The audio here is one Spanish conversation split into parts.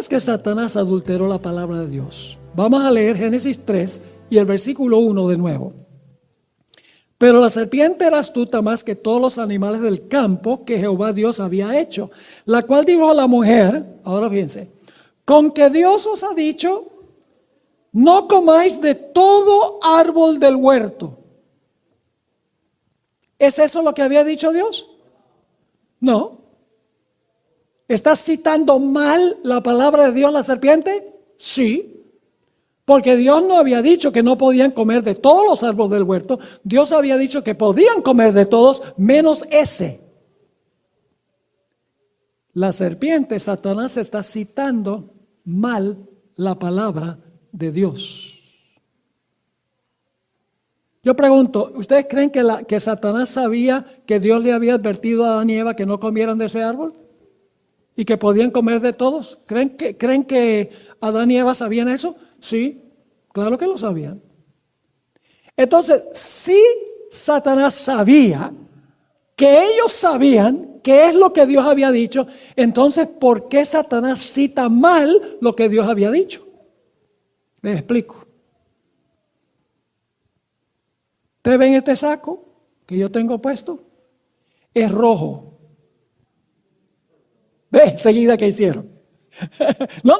es que Satanás adulteró la palabra de Dios? Vamos a leer Génesis 3 y el versículo 1 de nuevo. Pero la serpiente era astuta más que todos los animales del campo que Jehová Dios había hecho, la cual dijo a la mujer, ahora fíjense, con que Dios os ha dicho, no comáis de todo árbol del huerto. ¿Es eso lo que había dicho Dios? No. ¿Estás citando mal la palabra de Dios la serpiente? Sí. Porque Dios no había dicho que no podían comer de todos los árboles del huerto. Dios había dicho que podían comer de todos menos ese. La serpiente, Satanás, está citando mal la palabra de Dios. Yo pregunto, ¿ustedes creen que Satanás sabía que Dios le había advertido a Adán y Eva que no comieran de ese árbol? ¿Y que podían comer de todos? ¿Creen que Adán y Eva sabían eso? Sí, claro que lo sabían. Entonces, si Satanás sabía que ellos sabían qué es lo que Dios había dicho, entonces, ¿por qué Satanás cita mal lo que Dios había dicho? Les explico. ¿Ustedes ven este saco que yo tengo puesto? Es rojo. Ve enseguida que hicieron. No.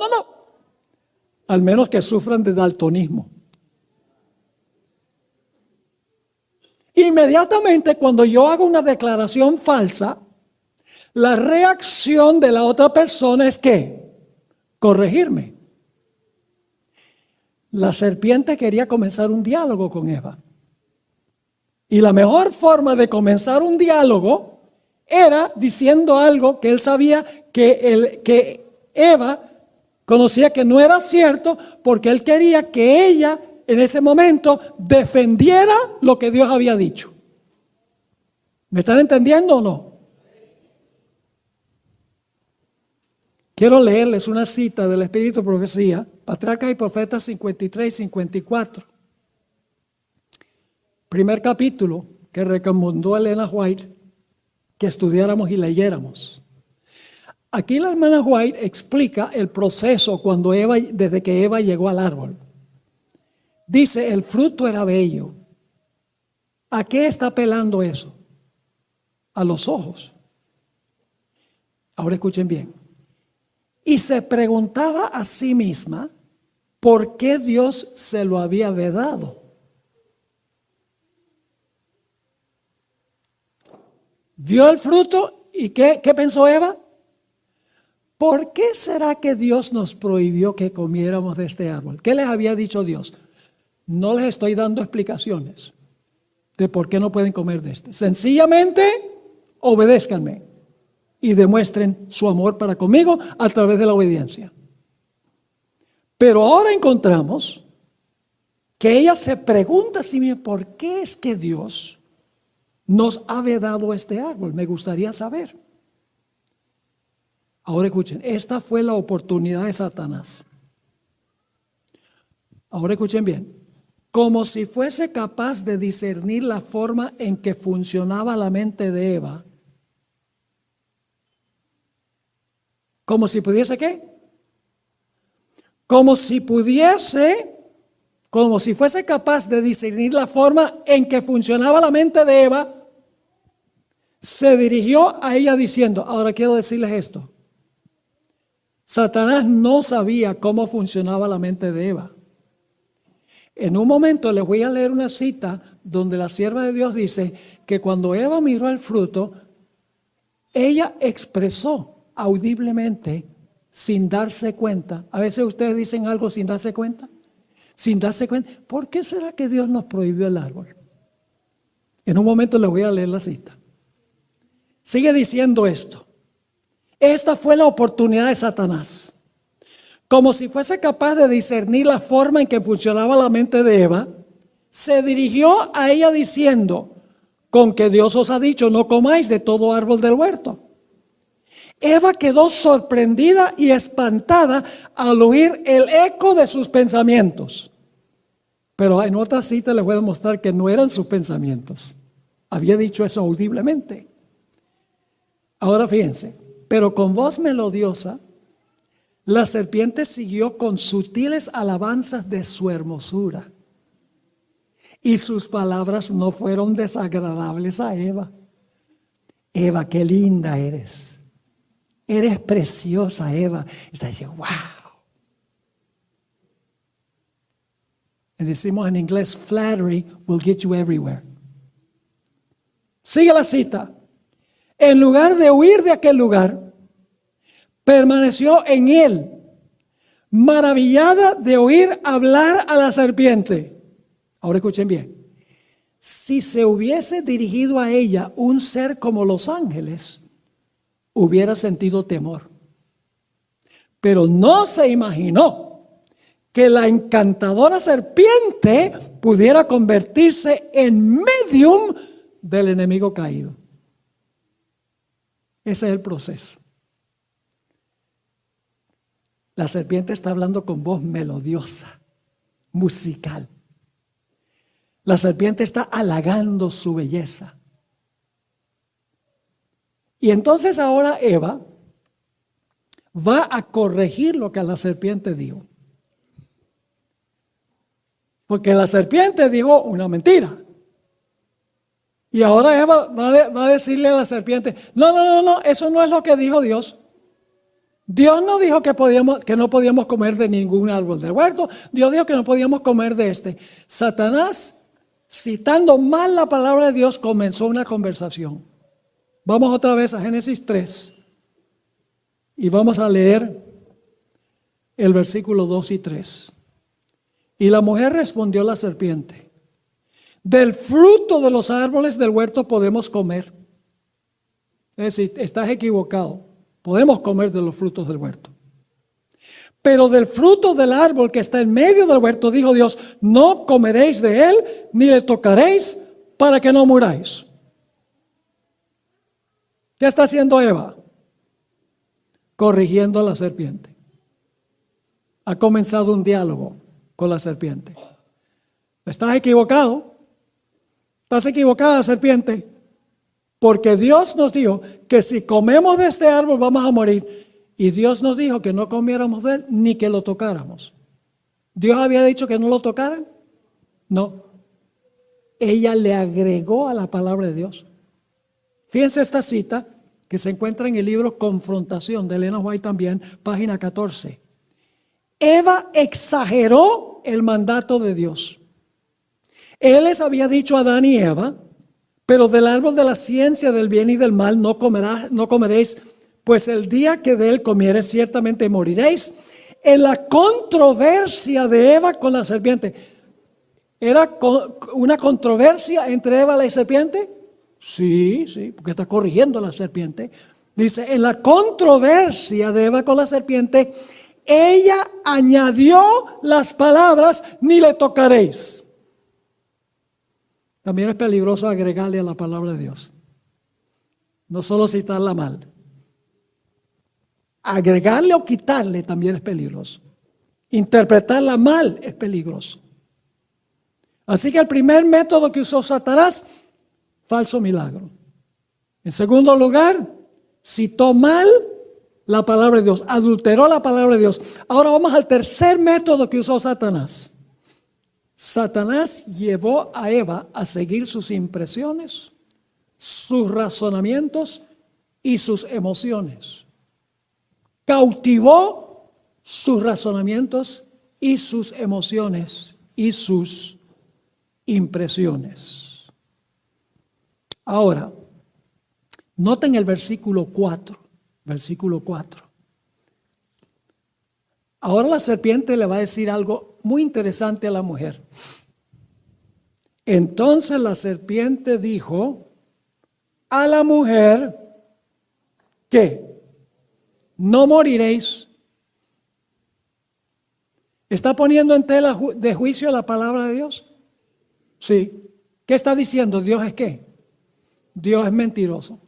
Al menos que sufran de daltonismo. Inmediatamente cuando yo hago una declaración falsa, la reacción de la otra persona es ¿qué? Corregirme. La serpiente quería comenzar un diálogo con Eva. Y la mejor forma de comenzar un diálogo era diciendo algo que él sabía que Eva conocía que no era cierto, porque él quería que ella en ese momento defendiera lo que Dios había dicho. ¿Me están entendiendo o no? Quiero leerles una cita del Espíritu de Profecía, Patriarcas y Profetas 53 y 54. Primer capítulo que recomendó Elena White que estudiáramos y leyéramos. Aquí la hermana White explica el proceso desde que Eva llegó al árbol. Dice, el fruto era bello. ¿A qué está apelando eso? A los ojos. Ahora escuchen bien. Y se preguntaba a sí misma por qué Dios se lo había vedado. Vio el fruto y ¿qué pensó Eva? ¿Por qué será que Dios nos prohibió que comiéramos de este árbol? ¿Qué les había dicho Dios? No les estoy dando explicaciones de por qué no pueden comer de este. Sencillamente, obedézcanme y demuestren su amor para conmigo a través de la obediencia. Pero ahora encontramos que ella se pregunta a sí misma, ¿por qué es que Dios nos ha vedado este árbol? Me gustaría saber. Ahora escuchen, esta fue la oportunidad de Satanás. Ahora escuchen bien. Como si fuese capaz de discernir la forma en que funcionaba la mente de Eva. ¿Como si pudiese qué? Como si fuese capaz de discernir la forma en que funcionaba la mente de Eva, se dirigió a ella diciendo, ahora quiero decirles esto. Satanás no sabía cómo funcionaba la mente de Eva. En un momento les voy a leer una cita donde la sierva de Dios dice que cuando Eva miró el fruto, ella expresó audiblemente sin darse cuenta. A veces ustedes dicen algo sin darse cuenta. Sin darse cuenta. ¿Por qué será que Dios nos prohibió el árbol? En un momento les voy a leer la cita. Sigue diciendo esto. Esta fue la oportunidad de Satanás. Como si fuese capaz de discernir la forma en que funcionaba la mente de Eva, se dirigió a ella diciendo, con que Dios os ha dicho, no comáis de todo árbol del huerto. Eva quedó sorprendida y espantada al oír el eco de sus pensamientos. Pero en otra cita les voy a mostrar que no eran sus pensamientos. Había dicho eso audiblemente. Ahora fíjense, pero con voz melodiosa La serpiente siguió con sutiles alabanzas de su hermosura, y sus palabras no fueron desagradables a Eva. Eva, qué linda eres. Eres preciosa, Eva. Está diciendo, wow. Y decimos en inglés, flattery will get you everywhere. Sigue la cita. En lugar de huir de aquel lugar, permaneció en él, maravillada de oír hablar a la serpiente. Ahora escuchen bien. Si se hubiese dirigido a ella un ser como los ángeles, hubiera sentido temor. Pero no se imaginó que la encantadora serpiente pudiera convertirse en medium del enemigo caído. Ese es el proceso. La serpiente está hablando con voz melodiosa, musical. La serpiente está halagando su belleza. Y entonces ahora Eva va a corregir lo que la serpiente dijo. Porque la serpiente dijo una mentira. Y ahora Eva va a decirle a la serpiente, no, eso no es lo que dijo Dios. Dios no dijo que no podíamos comer de ningún árbol del huerto. Dios dijo que no podíamos comer de este. Satanás, citando mal la palabra de Dios, comenzó una conversación. Vamos otra vez a Génesis 3 y vamos a leer el versículo 2 y 3. Y la mujer respondió a la serpiente: del fruto de los árboles del huerto podemos comer. Es decir, estás equivocado. Podemos comer de los frutos del huerto. Pero del fruto del árbol que está en medio del huerto, dijo Dios, no comeréis de él, ni le tocaréis, para que no muráis. ¿Qué está haciendo Eva? Corrigiendo a la serpiente. Ha comenzado un diálogo con la serpiente. Estás equivocado. Estás equivocada, serpiente. Porque Dios nos dijo que si comemos de este árbol vamos a morir. Y Dios nos dijo que no comiéramos de él ni que lo tocáramos. ¿Dios había dicho que no lo tocaran? No. Ella le agregó a la palabra de Dios. Fíjense esta cita que se encuentra en el libro Confrontación de Elena White también, página 14. Eva exageró el mandato de Dios. Él les había dicho a Adán y Eva, pero del árbol de la ciencia del bien y del mal no comeréis, pues el día que de él comiereis ciertamente moriréis. En la controversia de Eva con la serpiente, ¿era una controversia entre Eva y la serpiente? Sí, porque está corrigiendo a la serpiente. Dice, en la controversia de Eva con la serpiente, ella añadió las palabras, ni le tocaréis. También es peligroso agregarle a la palabra de Dios. No solo citarla mal. Agregarle o quitarle también es peligroso. Interpretarla mal es peligroso. Así que el primer método que usó Satanás, falso milagro. En segundo lugar, citó mal la palabra de Dios, adulteró la palabra de Dios. Ahora vamos al tercer método que usó Satanás. Satanás llevó a Eva a seguir sus impresiones, sus razonamientos y sus emociones. Cautivó sus razonamientos y sus emociones y sus impresiones. Ahora, noten el versículo 4. Versículo 4. Ahora la serpiente le va a decir algo muy interesante a la mujer. Entonces la serpiente dijo a la mujer que no moriréis. ¿Está poniendo en tela de juicio la palabra de Dios? Sí. ¿Qué está diciendo? ¿Dios es qué? Dios es mentiroso.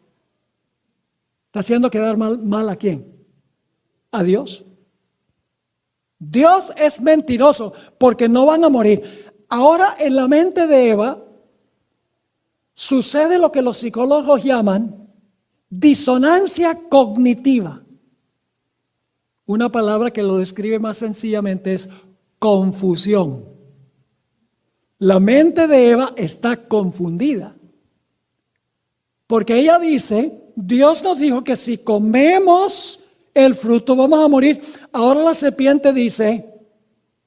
¿Está haciendo quedar mal a quién? ¿A Dios? Dios es mentiroso porque no van a morir. Ahora en la mente de Eva sucede lo que los psicólogos llaman disonancia cognitiva. Una palabra que lo describe más sencillamente es confusión. La mente de Eva está confundida. Porque ella dice, Dios nos dijo que si comemos el fruto vamos a morir. Ahora la serpiente dice,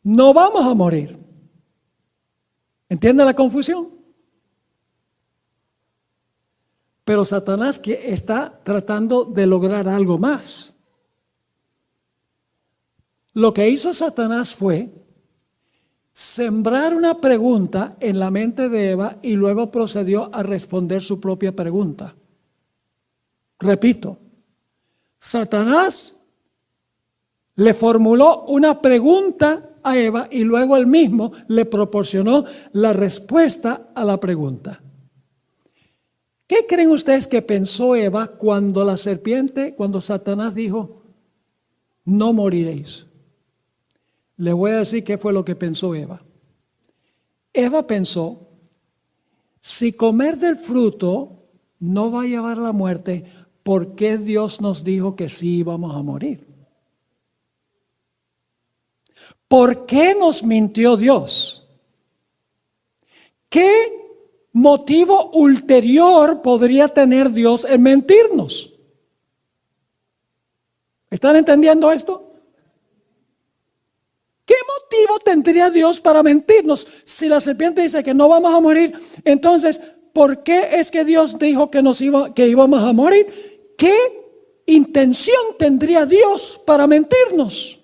no vamos a morir. ¿Entiende la confusión? Pero Satanás que está tratando de lograr algo más. Lo que hizo Satanás fue sembrar una pregunta en la mente de Eva y luego procedió a responder su propia pregunta. Repito, Satanás le formuló una pregunta a Eva y luego él mismo le proporcionó la respuesta a la pregunta. ¿Qué creen ustedes que pensó Eva cuando la serpiente, cuando Satanás dijo, no moriréis? Le voy a decir qué fue lo que pensó Eva. Eva pensó, si comer del fruto no va a llevar a la muerte, ¿por qué Dios nos dijo que sí íbamos a morir? ¿Por qué nos mintió Dios? ¿Qué motivo ulterior podría tener Dios en mentirnos? ¿Están entendiendo esto? ¿Qué motivo tendría Dios para mentirnos? Si la serpiente dice que no vamos a morir, entonces, ¿por qué es que Dios dijo que íbamos a morir? ¿Qué intención tendría Dios para mentirnos?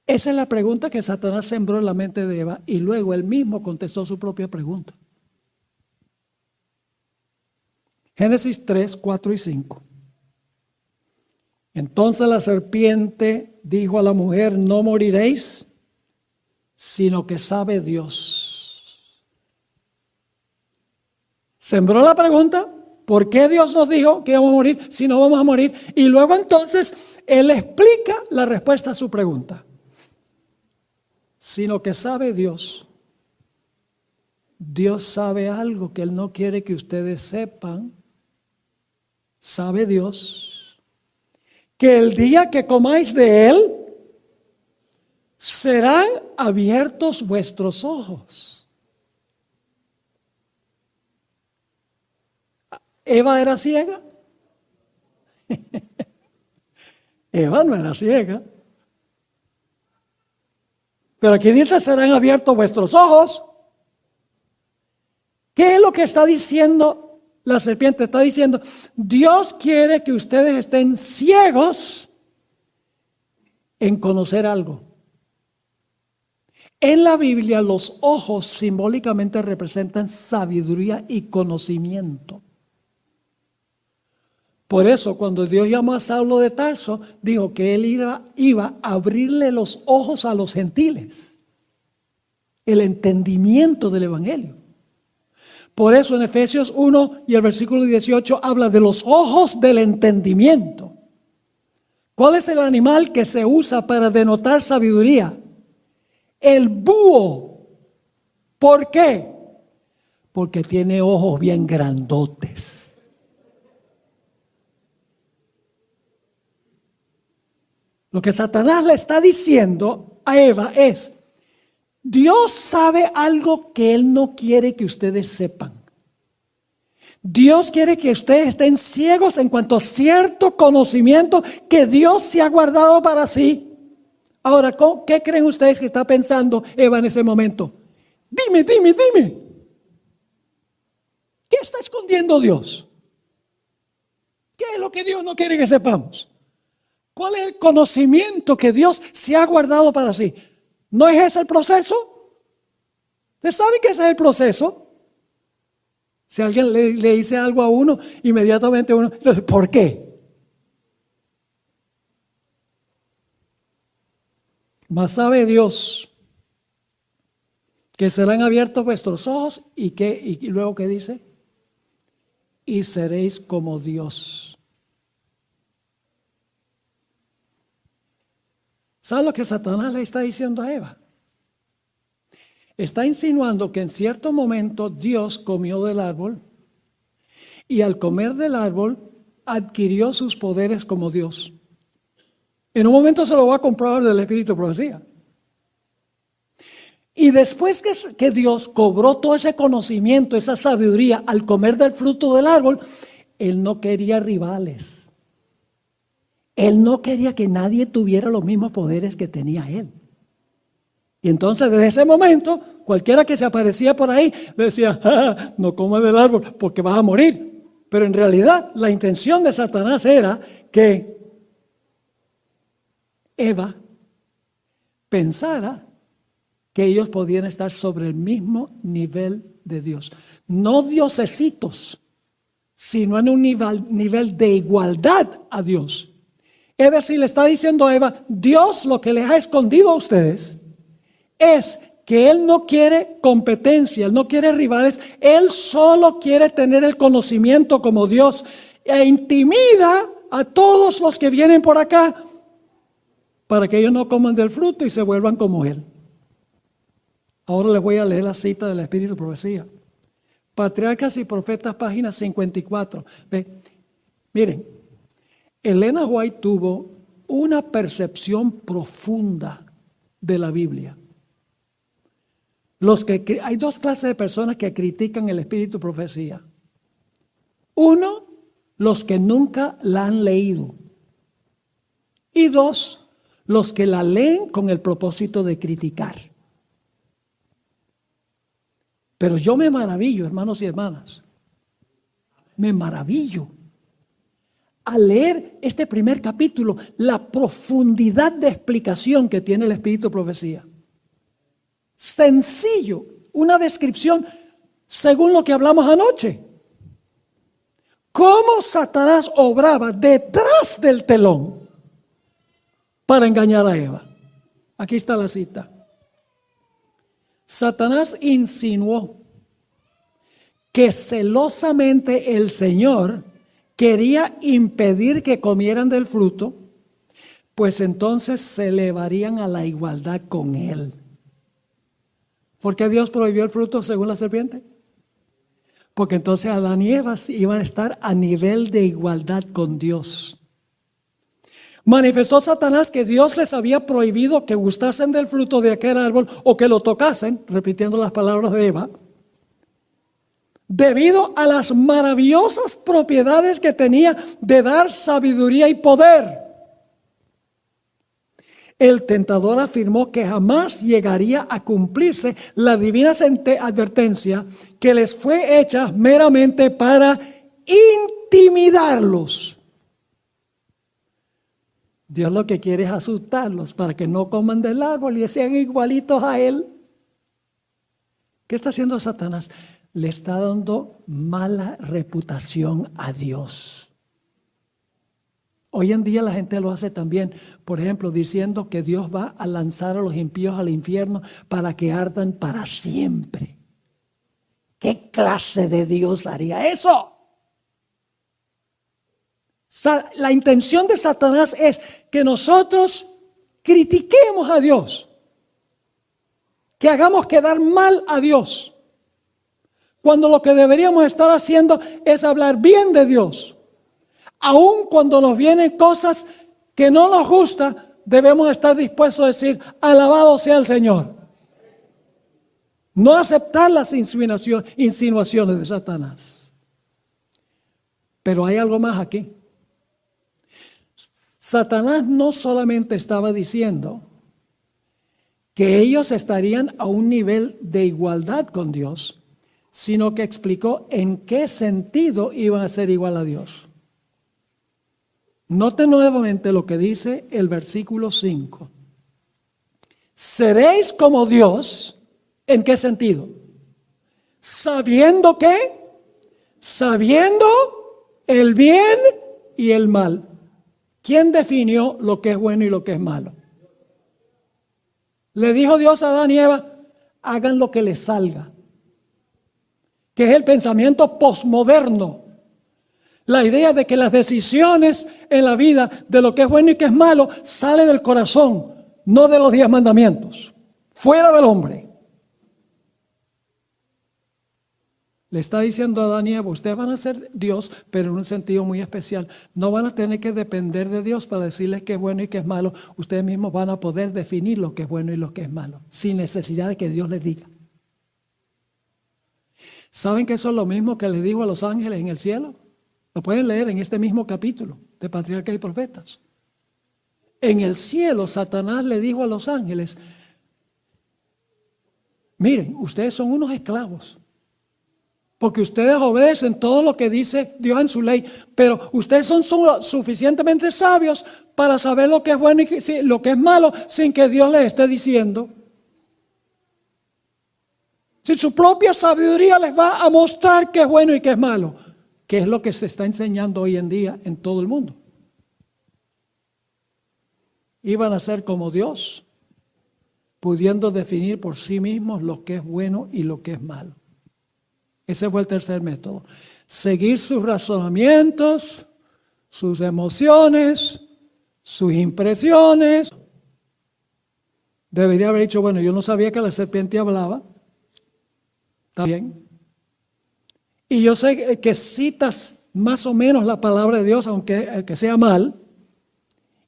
Esa es la pregunta que Satanás sembró en la mente de Eva y luego él mismo contestó su propia pregunta. Génesis 3, 4 y 5. Entonces la serpiente dijo a la mujer, no moriréis, sino que sabe Dios. Sembró la pregunta, ¿por qué Dios nos dijo que vamos a morir si no vamos a morir? Y luego entonces él explica la respuesta a su pregunta. Sino que sabe Dios. Dios sabe algo que Él no quiere que ustedes sepan. Sabe Dios que el día que comáis de Él, serán abiertos vuestros ojos. ¿Eva era ciega? Eva no era ciega. Pero aquí dice, serán abiertos vuestros ojos. ¿Qué es lo que está diciendo la serpiente? Está diciendo, Dios quiere que ustedes estén ciegos en conocer algo. En la Biblia los ojos simbólicamente representan sabiduría y conocimiento. Por eso cuando Dios llamó a Saulo de Tarso, dijo que él iba a abrirle los ojos a los gentiles. El entendimiento del evangelio. Por eso en Efesios 1 y el versículo 18 habla de los ojos del entendimiento. ¿Cuál es el animal que se usa para denotar sabiduría? El búho. ¿Por qué? Porque tiene ojos bien grandotes. Lo que Satanás le está diciendo a Eva es, Dios sabe algo que Él no quiere que ustedes sepan. Dios quiere que ustedes estén ciegos en cuanto a cierto conocimiento que Dios se ha guardado para sí. Ahora, ¿qué creen ustedes que está pensando Eva en ese momento? Dime. ¿Qué está escondiendo Dios? ¿Qué es lo que Dios no quiere que sepamos? ¿Cuál es el conocimiento que Dios se ha guardado para sí? ¿No es ese el proceso? ¿Ustedes saben que ese es el proceso? Si alguien le dice algo a uno, inmediatamente uno, entonces, ¿por qué? Mas sabe Dios que serán abiertos vuestros ojos y luego ¿qué dice? Y seréis como Dios. ¿Sabe lo que Satanás le está diciendo a Eva? Está insinuando que en cierto momento Dios comió del árbol y al comer del árbol adquirió sus poderes como Dios. En un momento se lo va a comprobar del espíritu de profecía. Y después que Dios cobró todo ese conocimiento, esa sabiduría al comer del fruto del árbol, Él no quería rivales. Él no quería que nadie tuviera los mismos poderes que tenía Él. Y entonces desde ese momento, cualquiera que se aparecía por ahí, le decía, no comas del árbol porque vas a morir. Pero en realidad la intención de Satanás era que Eva pensara que ellos podían estar sobre el mismo nivel de Dios. No diosesitos, sino en un nivel de igualdad a Dios. Es decir, le está diciendo a Eva, Dios lo que les ha escondido a ustedes es que Él no quiere competencia, Él no quiere rivales, Él solo quiere tener el conocimiento como Dios e intimida a todos los que vienen por acá para que ellos no coman del fruto y se vuelvan como Él. Ahora les voy a leer la cita del Espíritu de Profecía. Patriarcas y Profetas, página 54. Miren, Elena White tuvo una percepción profunda de la Biblia. Hay dos clases de personas que critican el Espíritu de Profecía. Uno, los que nunca la han leído. Y dos, los que la leen con el propósito de criticar. Pero yo me maravillo, hermanos y hermanas. Me maravillo al leer este primer capítulo, la profundidad de explicación que tiene el Espíritu de Profecía. Sencillo, una descripción según lo que hablamos anoche. Cómo Satanás obraba detrás del telón para engañar a Eva. Aquí está la cita. Satanás insinuó que celosamente el Señor quería impedir que comieran del fruto, pues entonces se elevarían a la igualdad con Él. ¿Por qué Dios prohibió el fruto según la serpiente? Porque entonces Adán y Eva iban a estar a nivel de igualdad con Dios. Manifestó Satanás que Dios les había prohibido que gustasen del fruto de aquel árbol o que lo tocasen, repitiendo las palabras de Eva, debido a las maravillosas propiedades que tenía de dar sabiduría y poder. El tentador afirmó que jamás llegaría a cumplirse la divina advertencia que les fue hecha meramente para intimidarlos. Dios lo que quiere es asustarlos para que no coman del árbol y sean igualitos a Él. ¿Qué está haciendo Satanás? Le está dando mala reputación a Dios. Hoy en día la gente lo hace también, por ejemplo, diciendo que Dios va a lanzar a los impíos al infierno para que ardan para siempre. ¿Qué clase de Dios haría eso? La intención de Satanás es que nosotros critiquemos a Dios, que hagamos quedar mal a Dios, cuando lo que deberíamos estar haciendo es hablar bien de Dios. Aun cuando nos vienen cosas que no nos gustan, debemos estar dispuestos a decir, alabado sea el Señor. No aceptar las insinuaciones de Satanás. Pero hay algo más aquí. Satanás no solamente estaba diciendo que ellos estarían a un nivel de igualdad con Dios, sino que explicó en qué sentido iban a ser igual a Dios. Note nuevamente lo que dice el versículo 5. Seréis como Dios, ¿en qué sentido? ¿Sabiendo qué? Sabiendo el bien y el mal. ¿Quién definió lo que es bueno y lo que es malo? Le dijo Dios a Adán y Eva, hagan lo que les salga. Que es el pensamiento posmoderno. La idea de que las decisiones en la vida de lo que es bueno y que es malo sale del corazón, no de los 10 mandamientos, fuera del hombre. Le está diciendo a Adán y Eva, ustedes van a ser Dios, pero en un sentido muy especial. No van a tener que depender de Dios para decirles qué es bueno y qué es malo. Ustedes mismos van a poder definir lo que es bueno y lo que es malo, sin necesidad de que Dios les diga. ¿Saben que eso es lo mismo que le dijo a los ángeles en el cielo? Lo pueden leer en este mismo capítulo de Patriarcas y Profetas. En el cielo, Satanás le dijo a los ángeles, miren, ustedes son unos esclavos, porque ustedes obedecen todo lo que dice Dios en su ley, pero ustedes son suficientemente sabios para saber lo que es bueno y lo que es malo sin que Dios les esté diciendo. Si su propia sabiduría les va a mostrar qué es bueno y qué es malo, que es lo que se está enseñando hoy en día en todo el mundo. Iban a ser como Dios, pudiendo definir por sí mismos lo que es bueno y lo que es malo. Ese fue el tercer método. Seguir sus razonamientos, sus emociones, sus impresiones. Debería haber dicho, bueno, yo no sabía que la serpiente hablaba. Está bien. Y yo sé que citas más o menos la palabra de Dios, aunque sea mal.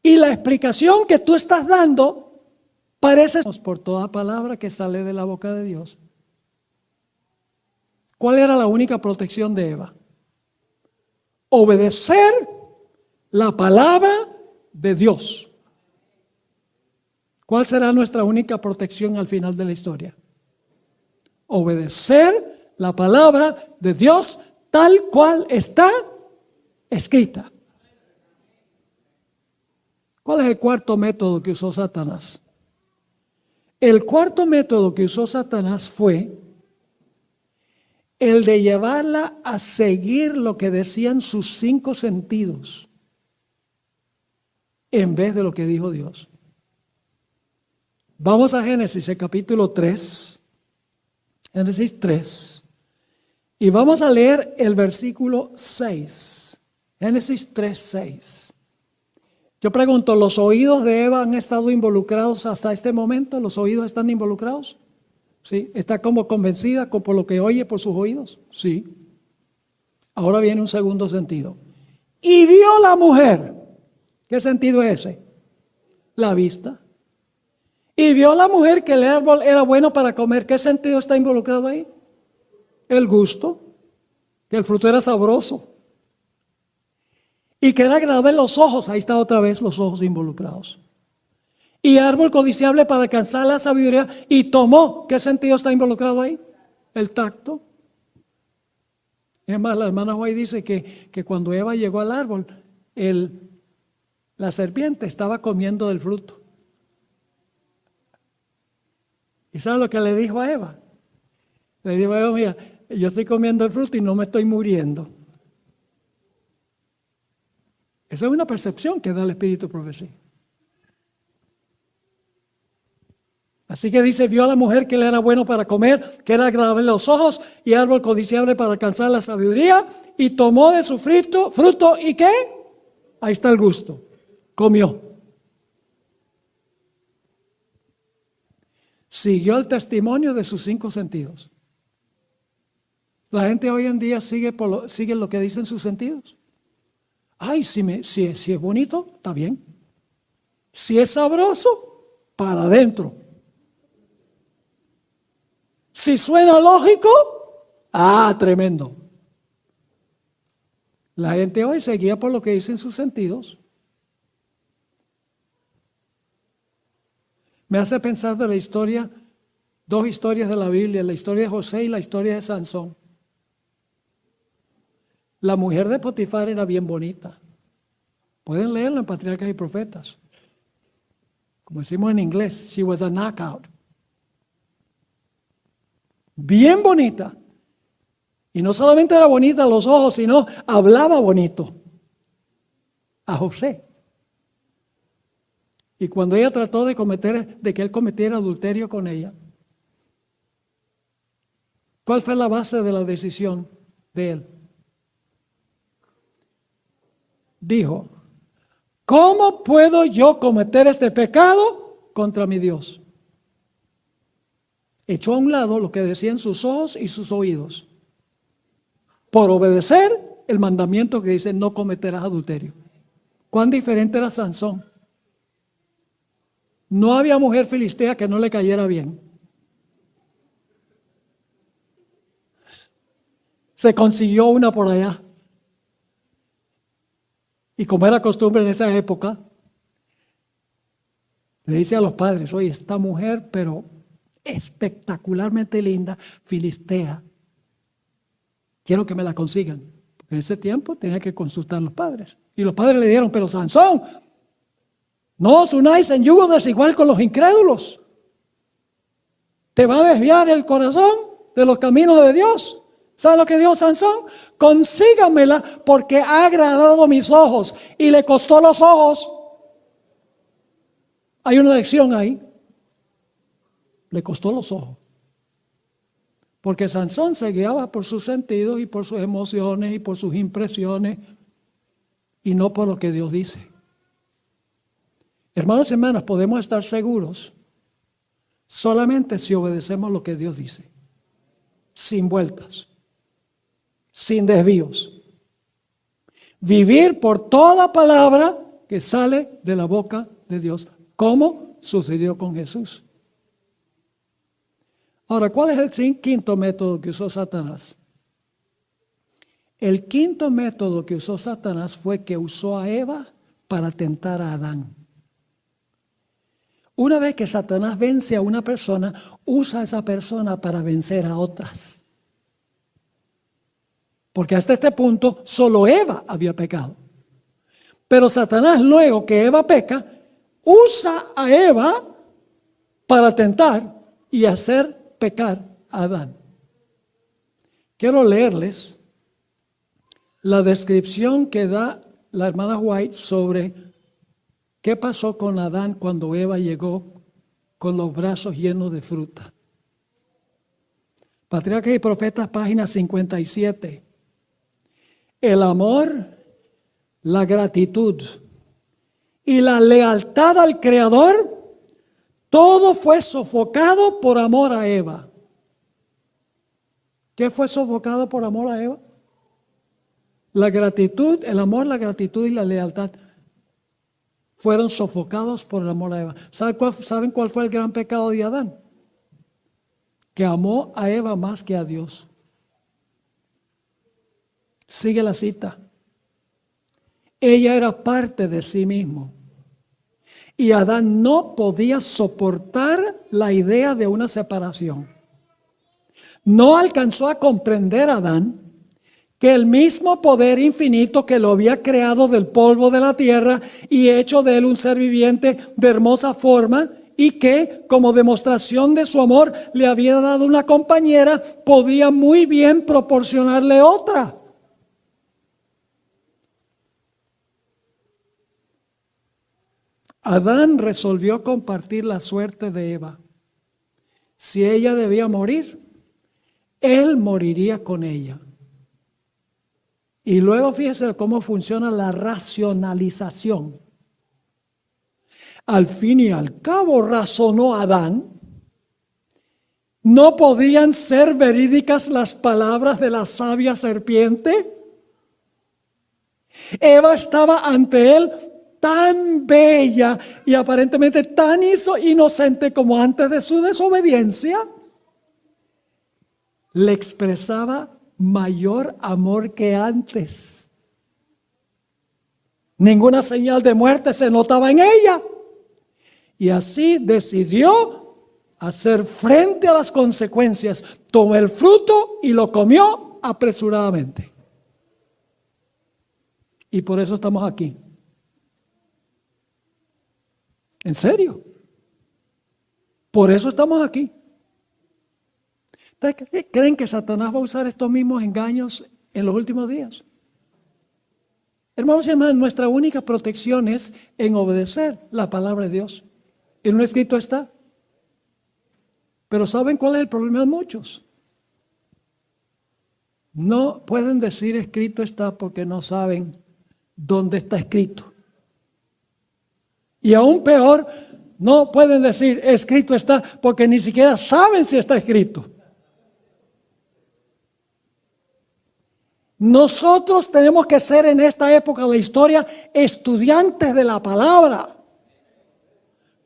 Y la explicación que tú estás dando parece por toda palabra que sale de la boca de Dios. ¿Cuál era la única protección de Eva? Obedecer la palabra de Dios. ¿Cuál será nuestra única protección al final de la historia? Obedecer la palabra de Dios tal cual está escrita. ¿Cuál es el cuarto método que usó Satanás? El cuarto método que usó Satanás fue el de llevarla a seguir lo que decían sus 5 sentidos en vez de lo que dijo Dios. Vamos a Génesis, el capítulo 3. Génesis 3. Y vamos a leer el versículo 6. Génesis 3, 6. Yo pregunto, ¿los oídos de Eva han estado involucrados hasta este momento? ¿Los oídos están involucrados? ¿Sí? ¿Está como convencida por lo que oye por sus oídos? Sí. Ahora viene un segundo sentido. Y vio la mujer. ¿Qué sentido es ese? La vista. Y vio la mujer que el árbol era bueno para comer. ¿Qué sentido está involucrado ahí? El gusto. Que el fruto era sabroso. Y que era agradable los ojos. Ahí está otra vez los ojos involucrados. Y árbol codiciable para alcanzar la sabiduría. Y tomó. ¿Qué sentido está involucrado ahí? El tacto. Es más, la hermana White dice que cuando Eva llegó al árbol, la serpiente estaba comiendo del fruto. ¿Y sabe lo que le dijo a Eva? Le dijo a Eva, mira, yo estoy comiendo el fruto y no me estoy muriendo. Esa es una percepción que da el espíritu de profecía. Así que dice, vio a la mujer que le era bueno para comer, que era agradable a los ojos y árbol codiciable para alcanzar la sabiduría, y tomó de su fruto, ¿y qué? Ahí está el gusto. Comió. Siguió el testimonio de sus 5 sentidos. La gente hoy en día sigue lo que dicen sus sentidos. Ay, si es bonito, está bien. Si es sabroso, para adentro. Si suena lógico, tremendo. La gente hoy se guía por lo que dicen sus sentidos. Me hace pensar de la historia, 2 historias de la Biblia, la historia de José y la historia de Sansón. La mujer de Potifar era bien bonita. Pueden leerlo en Patriarcas y Profetas. Como decimos en inglés, she was a knockout. Bien bonita. Y no solamente era bonita a los ojos, sino hablaba bonito a José. Y cuando ella trató de que él cometiera adulterio con ella, ¿cuál fue la base de la decisión de él? Dijo, ¿cómo puedo yo cometer este pecado contra mi Dios? Echó a un lado lo que decían sus ojos y sus oídos. por obedecer el mandamiento que dice no cometerás adulterio. ¿Cuán diferente era Sansón? No había mujer filistea que no le cayera bien. Se consiguió una por allá. Y como era costumbre en esa época, le dice a los padres, oye, esta mujer, pero espectacularmente linda, filistea, quiero que me la consigan. Porque en ese tiempo tenía que consultar a los padres. Y los padres le dijeron, pero Sansón, no os unáis en yugo desigual con los incrédulos. Te va a desviar el corazón de los caminos de Dios. ¿Sabe lo que dijo Sansón? Consígamela porque ha agradado mis ojos. Y le costó los ojos. Hay una lección ahí. Le costó los ojos. Porque Sansón se guiaba por sus sentidos y por sus emociones y por sus impresiones y no por lo que Dios dice. Hermanos y hermanas, podemos estar seguros solamente si obedecemos lo que Dios dice. Sin vueltas. Sin desvíos. Vivir por toda palabra que sale de la boca de Dios. Como sucedió con Jesús. Ahora, ¿cuál es el quinto método que usó Satanás? El quinto método que usó Satanás fue que usó a Eva para tentar a Adán. Una vez que Satanás vence a una persona, usa a esa persona para vencer a otras. Porque hasta este punto solo Eva había pecado. Pero Satanás, luego que Eva peca, usa a Eva para tentar y hacer pecar a Adán. Quiero leerles la descripción que da la hermana White sobre qué pasó con Adán cuando Eva llegó con los brazos llenos de fruta. Patriarcas y Profetas, página 57. El amor, la gratitud y la lealtad al Creador, todo fue sofocado por amor a Eva. ¿Qué fue sofocado por amor a Eva? La gratitud, el amor, la gratitud y la lealtad fueron sofocados por el amor a Eva. ¿Saben cuál fue el gran pecado de Adán? Que amó a Eva más que a Dios. Sigue la cita. Ella era parte de sí mismo. Y Adán no podía soportar la idea de una separación. No alcanzó a comprender Adán que el mismo poder infinito que lo había creado del polvo de la tierra y hecho de él un ser viviente de hermosa forma y que como demostración de su amor le había dado una compañera, podía muy bien proporcionarle otra. Adán resolvió compartir la suerte de Eva. Si ella debía morir, él moriría con ella. Y luego fíjese cómo funciona la racionalización. Al fin y al cabo razonó Adán. ¿No podían ser verídicas las palabras de la sabia serpiente? Eva estaba ante él tan bella y aparentemente tan inocente como antes de su desobediencia. Le expresaba mayor amor que antes. Ninguna señal de muerte se notaba en ella. Y así decidió hacer frente a las consecuencias. Tomó el fruto y lo comió apresuradamente. Y por eso estamos aquí. ¿En serio? Por eso estamos aquí. ¿Creen que Satanás va a usar estos mismos engaños en los últimos días? Hermanos y hermanas, nuestra única protección es en obedecer la palabra de Dios. En un escrito está. Pero ¿saben cuál es el problema de muchos? No pueden decir escrito está porque no saben dónde está escrito. Y aún peor, no pueden decir escrito está porque ni siquiera saben si está escrito. Nosotros tenemos que ser en esta época de la historia estudiantes de la palabra.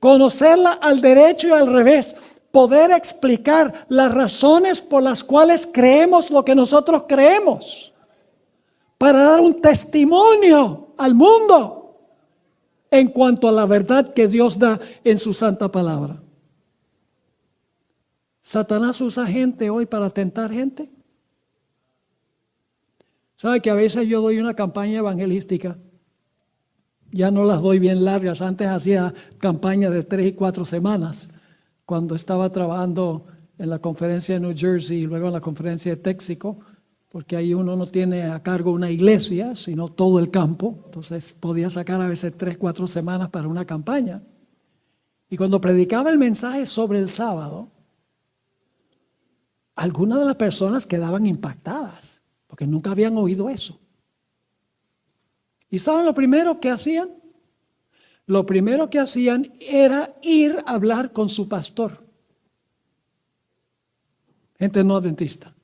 Conocerla al derecho y al revés. Poder explicar las razones por las cuales creemos lo que nosotros creemos. Para dar un testimonio al mundo en cuanto a la verdad que Dios da en su santa palabra. Satanás usa gente hoy para tentar gente. ¿Sabe que a veces yo doy una campaña evangelística? Ya no las doy bien largas. Antes hacía campañas de 3 y 4 semanas. Cuando estaba trabajando en la conferencia de New Jersey y luego en la conferencia de Texaco, porque ahí uno no tiene a cargo una iglesia, sino todo el campo. Entonces podía sacar a veces 3, 4 semanas para una campaña. Y cuando predicaba el mensaje sobre el sábado, algunas de las personas quedaban impactadas, porque nunca habían oído eso. ¿Y saben lo primero que hacían? Lo primero que hacían era ir a hablar con su pastor. Gente no adventista.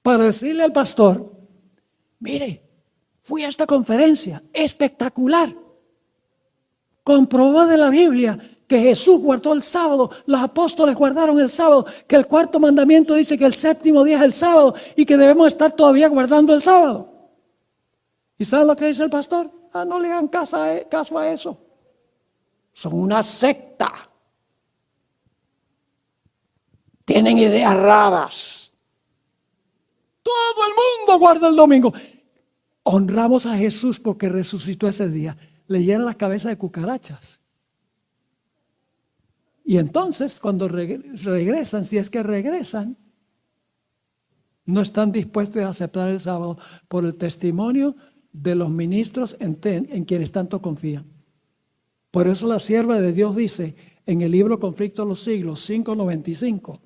Para decirle al pastor, mire, fui a esta conferencia espectacular. Comprobó de la Biblia que Jesús guardó el sábado, los apóstoles guardaron el sábado, que el 4º mandamiento dice que el 7º día es el sábado y que debemos estar todavía guardando el sábado. ¿Y saben lo que dice el pastor? No le hagan caso a eso. Son una secta. Tienen ideas raras. Todo el mundo guarda el domingo. Honramos a Jesús porque resucitó ese día. Le llenan la cabeza de cucarachas. Y entonces cuando regresan, si es que regresan, no están dispuestos a aceptar el sábado por el testimonio de los ministros en quienes tanto confían. Por eso la sierva de Dios dice en el libro Conflicto de los Siglos 5:95,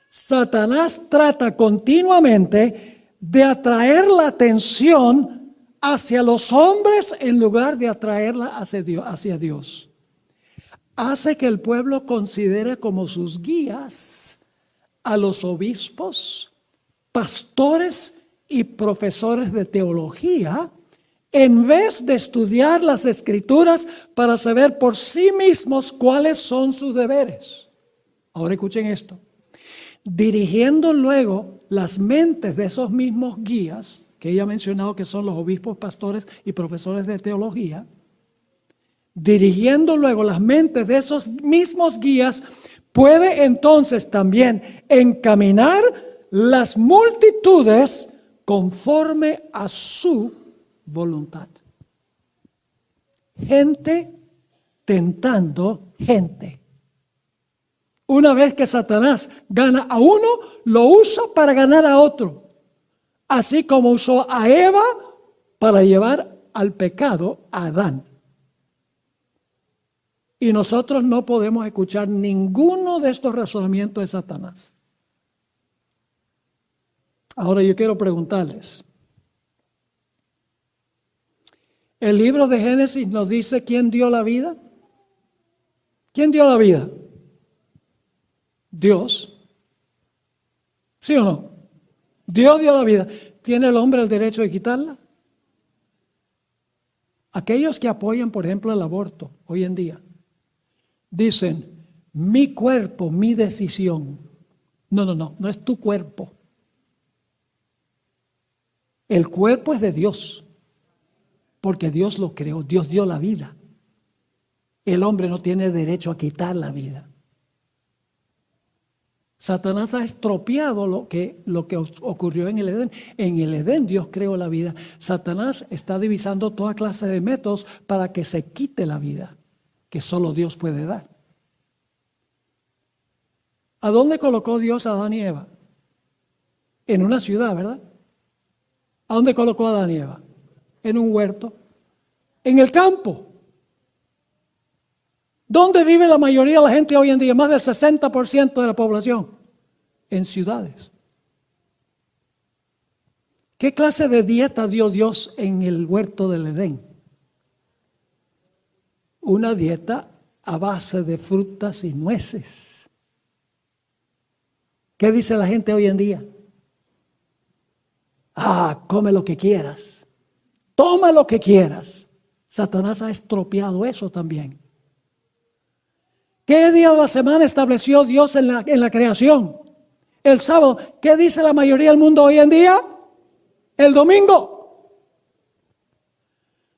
Satanás trata continuamente de atraer la atención hacia los hombres en lugar de atraerla hacia Dios. Hace que el pueblo considere como sus guías a los obispos, pastores y profesores de teología, en vez de estudiar las escrituras para saber por sí mismos cuáles son sus deberes. Ahora escuchen esto. Dirigiendo luego las mentes de esos mismos guías, que ella ha mencionado que son los obispos, pastores y profesores de teología, dirigiendo luego las mentes de esos mismos guías, puede entonces también encaminar las multitudes conforme a su voluntad. Gente tentando gente. Una vez que Satanás gana a uno, lo usa para ganar a otro. Así como usó a Eva para llevar al pecado a Adán. Y nosotros no podemos escuchar ninguno de estos razonamientos de Satanás. Ahora yo quiero preguntarles. El libro de Génesis nos dice quién dio la vida. ¿Quién dio la vida? Dios. ¿Sí o no? Dios dio la vida. ¿Tiene el hombre el derecho de quitarla? Aquellos que apoyan, por ejemplo, el aborto hoy en día, dicen, mi cuerpo, mi decisión. No es tu cuerpo. El cuerpo es de Dios, porque Dios lo creó, Dios dio la vida. El hombre no tiene derecho a quitar la vida. Satanás ha estropeado lo que ocurrió en el Edén. En el Edén Dios creó la vida. Satanás está divisando toda clase de métodos para que se quite la vida, que solo Dios puede dar. ¿A dónde colocó Dios a Adán y Eva? En una ciudad, ¿verdad? ¿A dónde colocó a Adán y Eva? En un huerto, en el campo. ¿Dónde vive la mayoría de la gente hoy en día? Más del 60% de la población. En ciudades. ¿Qué clase de dieta dio Dios en el huerto del Edén? Una dieta a base de frutas y nueces. ¿Qué dice la gente hoy en día? come lo que quieras, toma lo que quieras. Satanás ha estropeado eso también. ¿Qué día de la semana estableció Dios en la creación? El sábado. ¿Qué dice la mayoría del mundo hoy en día? El domingo.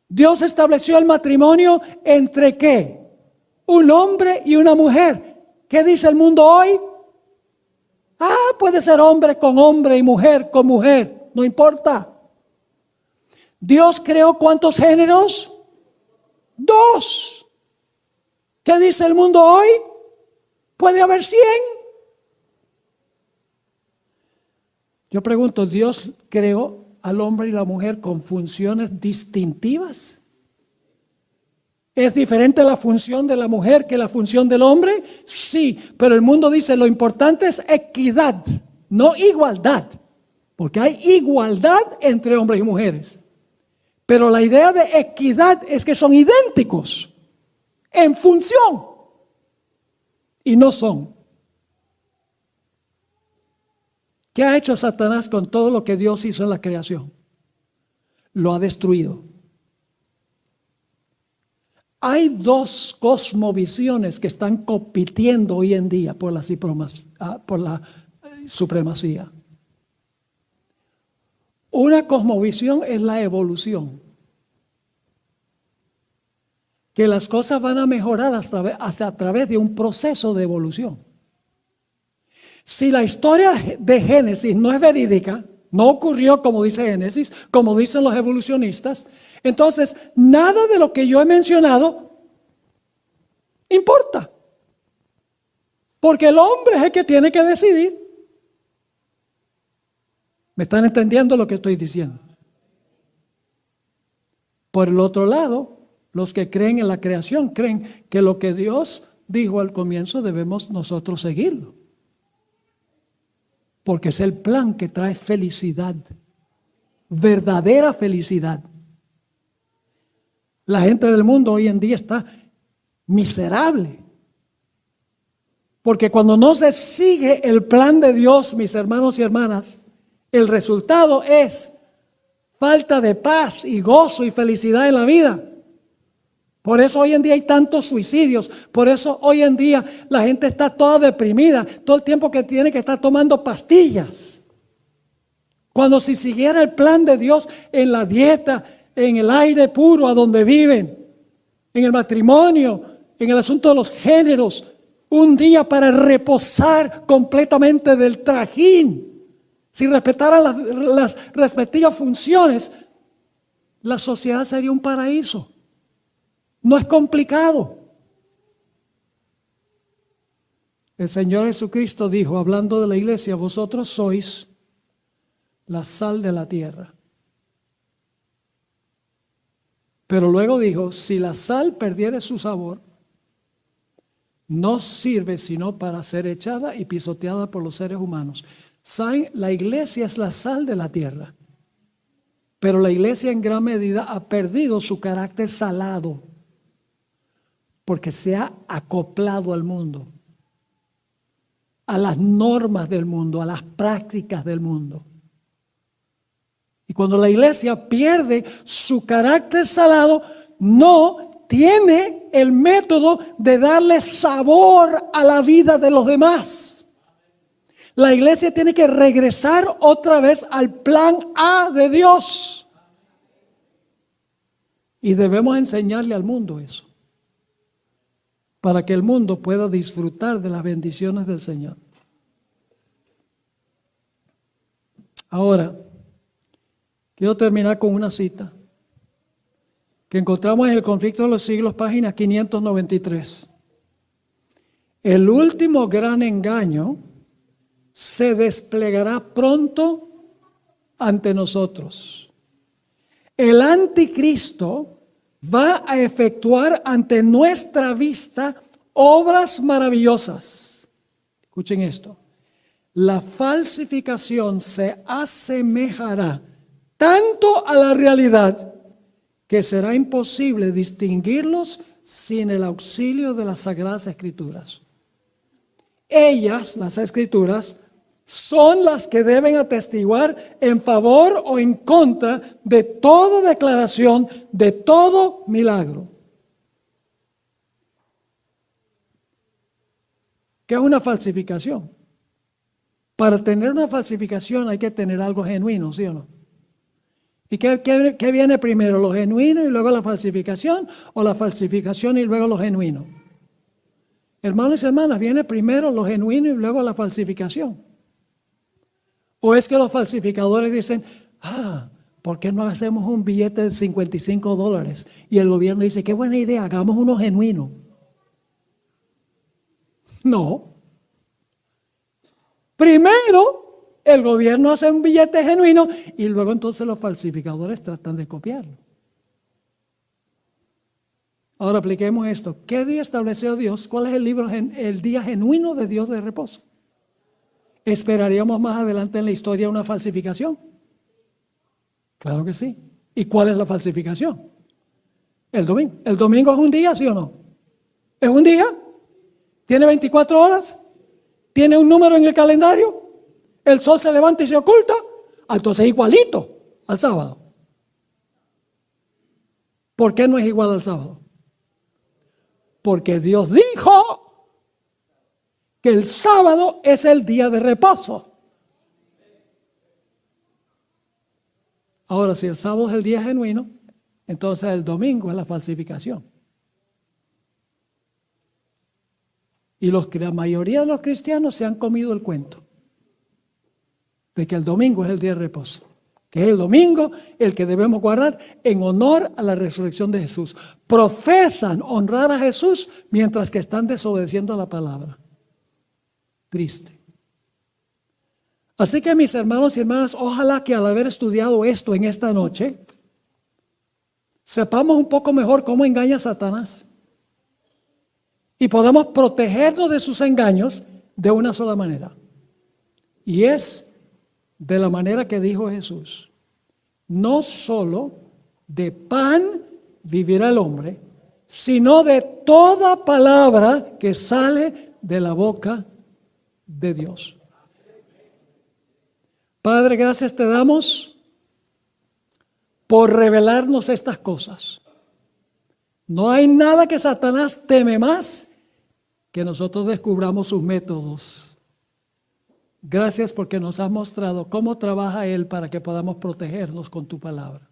Dios estableció el matrimonio entre ¿qué? Un hombre y una mujer. ¿Qué dice el mundo hoy? Puede ser hombre y mujer con mujer, no importa. Dios creó ¿cuántos géneros? 2. ¿Qué dice el mundo hoy? Puede haber 100. Yo pregunto, ¿Dios creó al hombre y la mujer con funciones distintivas? ¿Es diferente la función de la mujer que la función del hombre? Sí, pero el mundo dice lo importante es equidad, no igualdad, porque hay igualdad entre hombres y mujeres. Pero la idea de equidad es que son idénticos en función y no son. ¿Qué ha hecho Satanás con todo lo que Dios hizo en la creación? Lo ha destruido. Hay 2 cosmovisiones que están compitiendo hoy en día por la supremacía. Una cosmovisión es la evolución, que las cosas van a mejorar a través de un proceso de evolución. Si la historia de Génesis no es verídica, no ocurrió como dice Génesis, como dicen los evolucionistas, entonces nada de lo que yo he mencionado importa. Porque el hombre es el que tiene que decidir. ¿Me están entendiendo lo que estoy diciendo? Por el otro lado, los que creen en la creación creen que lo que Dios dijo al comienzo debemos nosotros seguirlo. Porque es el plan que trae felicidad, verdadera felicidad. La gente del mundo hoy en día está miserable. Porque cuando no se sigue el plan de Dios, mis hermanos y hermanas, el resultado es falta de paz y gozo y felicidad en la vida. Por eso hoy en día hay tantos suicidios. Por eso hoy en día la gente está toda deprimida. Todo el tiempo que tiene que estar tomando pastillas. Cuando si siguiera el plan de Dios en la dieta, en el aire puro a donde viven, en el matrimonio, en el asunto de los géneros, un día para reposar completamente del trajín, si respetaran las respectivas funciones, la sociedad sería un paraíso. No es complicado. El Señor Jesucristo dijo, hablando de la iglesia, vosotros sois la sal de la tierra. Pero luego dijo, si la sal perdiere su sabor, no sirve sino para ser echada y pisoteada por los seres humanos. ¿Saben? La iglesia es la sal de la tierra. Pero la iglesia en gran medida ha perdido su carácter salado. Porque se ha acoplado al mundo, a las normas del mundo, a las prácticas del mundo. Y cuando la iglesia pierde su carácter salado, no tiene el método de darle sabor a la vida de los demás. La iglesia tiene que regresar otra vez al plan A de Dios. Y debemos enseñarle al mundo eso, para que el mundo pueda disfrutar de las bendiciones del Señor. Ahora, quiero terminar con una cita que encontramos en el Conflicto de los Siglos, página 593. El último gran engaño se desplegará pronto ante nosotros. El anticristo va a efectuar ante nuestra vista obras maravillosas. Escuchen esto. La falsificación se asemejará tanto a la realidad que será imposible distinguirlos sin el auxilio de las Sagradas Escrituras. Ellas, las Escrituras, son las que deben atestiguar en favor o en contra de toda declaración, de todo milagro. ¿Qué es una falsificación? Para tener una falsificación hay que tener algo genuino, ¿sí o no? ¿Y qué viene primero, lo genuino y luego la falsificación, o la falsificación y luego lo genuino? Hermanos y hermanas, viene primero lo genuino y luego la falsificación. ¿O es que los falsificadores dicen, ¿por qué no hacemos un billete de $55? Y el gobierno dice, qué buena idea, hagamos uno genuino. No. Primero, el gobierno hace un billete genuino y luego entonces los falsificadores tratan de copiarlo. Ahora apliquemos esto. ¿Qué día estableció Dios? ¿Cuál es el día genuino de Dios de reposo? ¿Esperaríamos más adelante en la historia una falsificación? Claro que sí. ¿Y cuál es la falsificación? El domingo. ¿El domingo es un día, sí o no? ¿Es un día? ¿Tiene 24 horas? ¿Tiene un número en el calendario? ¿El sol se levanta y se oculta? Entonces es igualito al sábado. ¿Por qué no es igual al sábado? Porque Dios dijo que el sábado es el día de reposo. Ahora, si el sábado es el día genuino, entonces el domingo es la falsificación. Y la mayoría de los cristianos se han comido el cuento de que el domingo es el día de reposo, que es el domingo el que debemos guardar en honor a la resurrección de Jesús. Profesan honrar a Jesús mientras que están desobedeciendo a la palabra. Triste. Así que mis hermanos y hermanas, ojalá que al haber estudiado esto en esta noche, sepamos un poco mejor cómo engaña a Satanás y podamos protegernos de sus engaños de una sola manera. Y es de la manera que dijo Jesús: no solo de pan vivirá el hombre, sino de toda palabra que sale de la boca de Dios. Padre, gracias te damos por revelarnos estas cosas. No hay nada que Satanás teme más que nosotros descubramos sus métodos. Gracias porque nos has mostrado cómo trabaja Él para que podamos protegernos con tu palabra.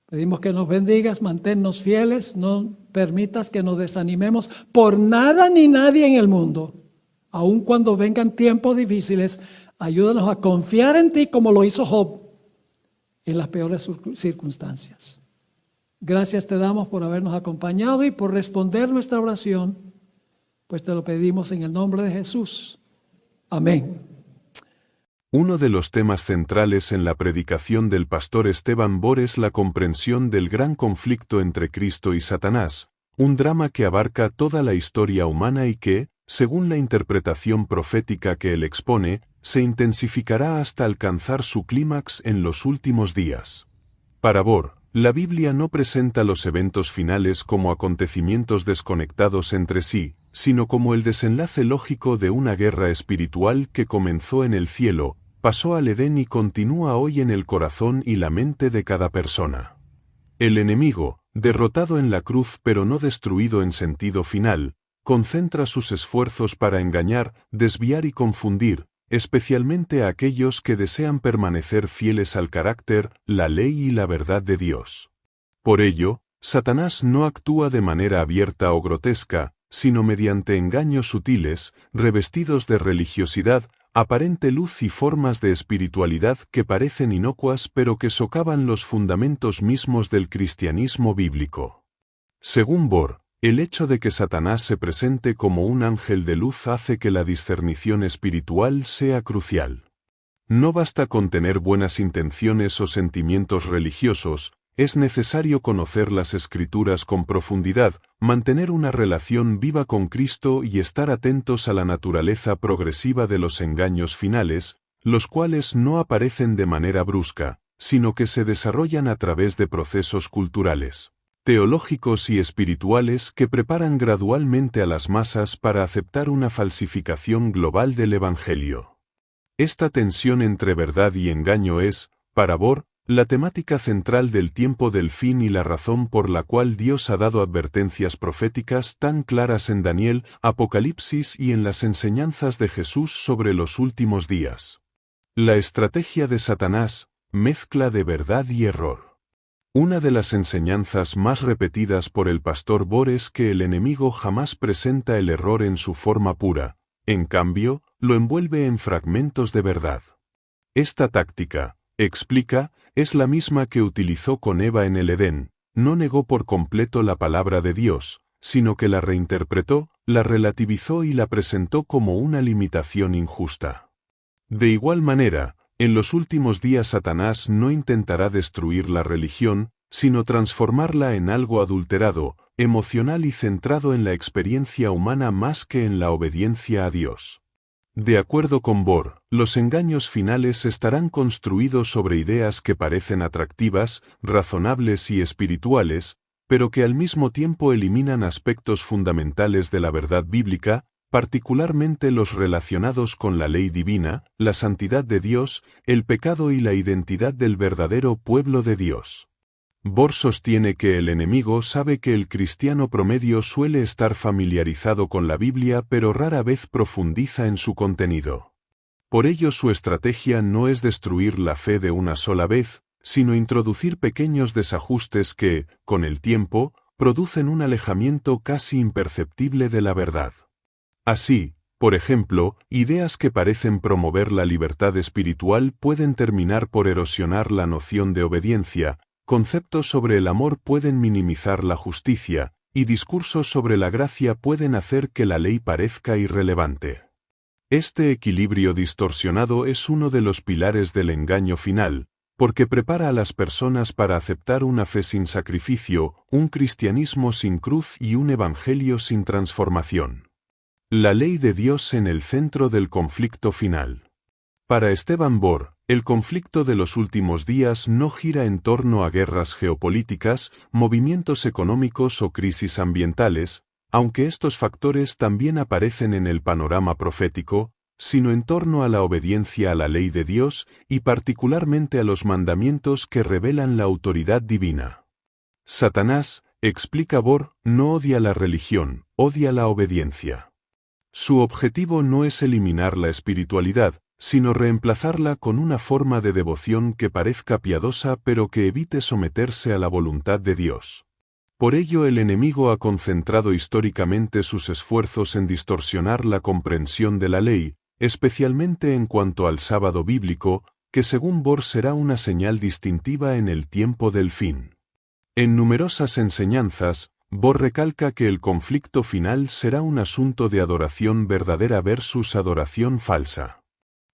Pedimos que nos bendigas, manténnos fieles, no permitas que nos desanimemos por nada ni nadie en el mundo. Aun cuando vengan tiempos difíciles, ayúdanos a confiar en ti como lo hizo Job en las peores circunstancias. Gracias te damos por habernos acompañado y por responder nuestra oración, pues te lo pedimos en el nombre de Jesús. Amén. Uno de los temas centrales en la predicación del pastor Esteban Bor es la comprensión del gran conflicto entre Cristo y Satanás, un drama que abarca toda la historia humana y que, según la interpretación profética que él expone, se intensificará hasta alcanzar su clímax en los últimos días. Para Bor, la Biblia no presenta los eventos finales como acontecimientos desconectados entre sí, sino como el desenlace lógico de una guerra espiritual que comenzó en el cielo, pasó al Edén y continúa hoy en el corazón y la mente de cada persona. El enemigo, derrotado en la cruz pero no destruido en sentido final, concentra sus esfuerzos para engañar, desviar y confundir, especialmente a aquellos que desean permanecer fieles al carácter, la ley y la verdad de Dios. Por ello, Satanás no actúa de manera abierta o grotesca, sino mediante engaños sutiles, revestidos de religiosidad, aparente luz y formas de espiritualidad que parecen inocuas pero que socavan los fundamentos mismos del cristianismo bíblico. Según Bor, el hecho de que Satanás se presente como un ángel de luz hace que la discernición espiritual sea crucial. No basta con tener buenas intenciones o sentimientos religiosos, es necesario conocer las Escrituras con profundidad, mantener una relación viva con Cristo y estar atentos a la naturaleza progresiva de los engaños finales, los cuales no aparecen de manera brusca, sino que se desarrollan a través de procesos culturales, teológicos y espirituales que preparan gradualmente a las masas para aceptar una falsificación global del Evangelio. Esta tensión entre verdad y engaño es, para Bohr, la temática central del tiempo del fin y la razón por la cual Dios ha dado advertencias proféticas tan claras en Daniel, Apocalipsis y en las enseñanzas de Jesús sobre los últimos días. La estrategia de Satanás, mezcla de verdad y error. Una de las enseñanzas más repetidas por el pastor Bohr es que el enemigo jamás presenta el error en su forma pura, en cambio, lo envuelve en fragmentos de verdad. Esta táctica, explica, es la misma que utilizó con Eva en el Edén, no negó por completo la palabra de Dios, sino que la reinterpretó, la relativizó y la presentó como una limitación injusta. De igual manera, en los últimos días Satanás no intentará destruir la religión, sino transformarla en algo adulterado, emocional y centrado en la experiencia humana más que en la obediencia a Dios. De acuerdo con Bohr, los engaños finales estarán construidos sobre ideas que parecen atractivas, razonables y espirituales, pero que al mismo tiempo eliminan aspectos fundamentales de la verdad bíblica, particularmente los relacionados con la ley divina, la santidad de Dios, el pecado y la identidad del verdadero pueblo de Dios. Bohr sostiene que el enemigo sabe que el cristiano promedio suele estar familiarizado con la Biblia pero rara vez profundiza en su contenido. Por ello su estrategia no es destruir la fe de una sola vez, sino introducir pequeños desajustes que, con el tiempo, producen un alejamiento casi imperceptible de la verdad. Así, por ejemplo, ideas que parecen promover la libertad espiritual pueden terminar por erosionar la noción de obediencia, conceptos sobre el amor pueden minimizar la justicia, y discursos sobre la gracia pueden hacer que la ley parezca irrelevante. Este equilibrio distorsionado es uno de los pilares del engaño final, porque prepara a las personas para aceptar una fe sin sacrificio, un cristianismo sin cruz y un evangelio sin transformación. La ley de Dios en el centro del conflicto final. Para Esteban Bohr, el conflicto de los últimos días no gira en torno a guerras geopolíticas, movimientos económicos o crisis ambientales, aunque estos factores también aparecen en el panorama profético, sino en torno a la obediencia a la ley de Dios y particularmente a los mandamientos que revelan la autoridad divina. Satanás, explica Bohr, no odia la religión, odia la obediencia. Su objetivo no es eliminar la espiritualidad, sino reemplazarla con una forma de devoción que parezca piadosa pero que evite someterse a la voluntad de Dios. Por ello el enemigo ha concentrado históricamente sus esfuerzos en distorsionar la comprensión de la ley, especialmente en cuanto al sábado bíblico, que según Bohr será una señal distintiva en el tiempo del fin. En numerosas enseñanzas, Bohr recalca que el conflicto final será un asunto de adoración verdadera versus adoración falsa.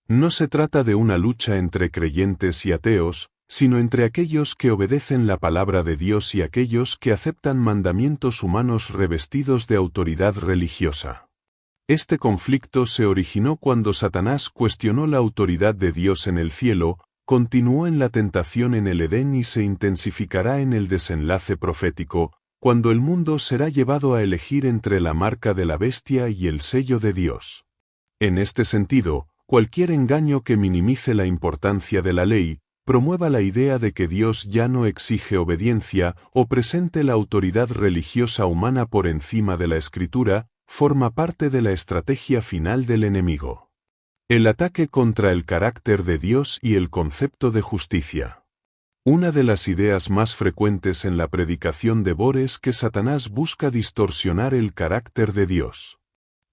No se trata de una lucha entre creyentes y ateos, sino entre aquellos que obedecen la palabra de Dios y aquellos que aceptan mandamientos humanos revestidos de autoridad religiosa. Este conflicto se originó cuando Satanás cuestionó la autoridad de Dios en el cielo, continuó en la tentación en el Edén y se intensificará en el desenlace profético, cuando el mundo será llevado a elegir entre la marca de la bestia y el sello de Dios. En este sentido, cualquier engaño que minimice la importancia de la ley, promueva la idea de que Dios ya no exige obediencia o presente la autoridad religiosa humana por encima de la Escritura, forma parte de la estrategia final del enemigo. El ataque contra el carácter de Dios y el concepto de justicia. Una de las ideas más frecuentes en la predicación de Bohr es que Satanás busca distorsionar el carácter de Dios.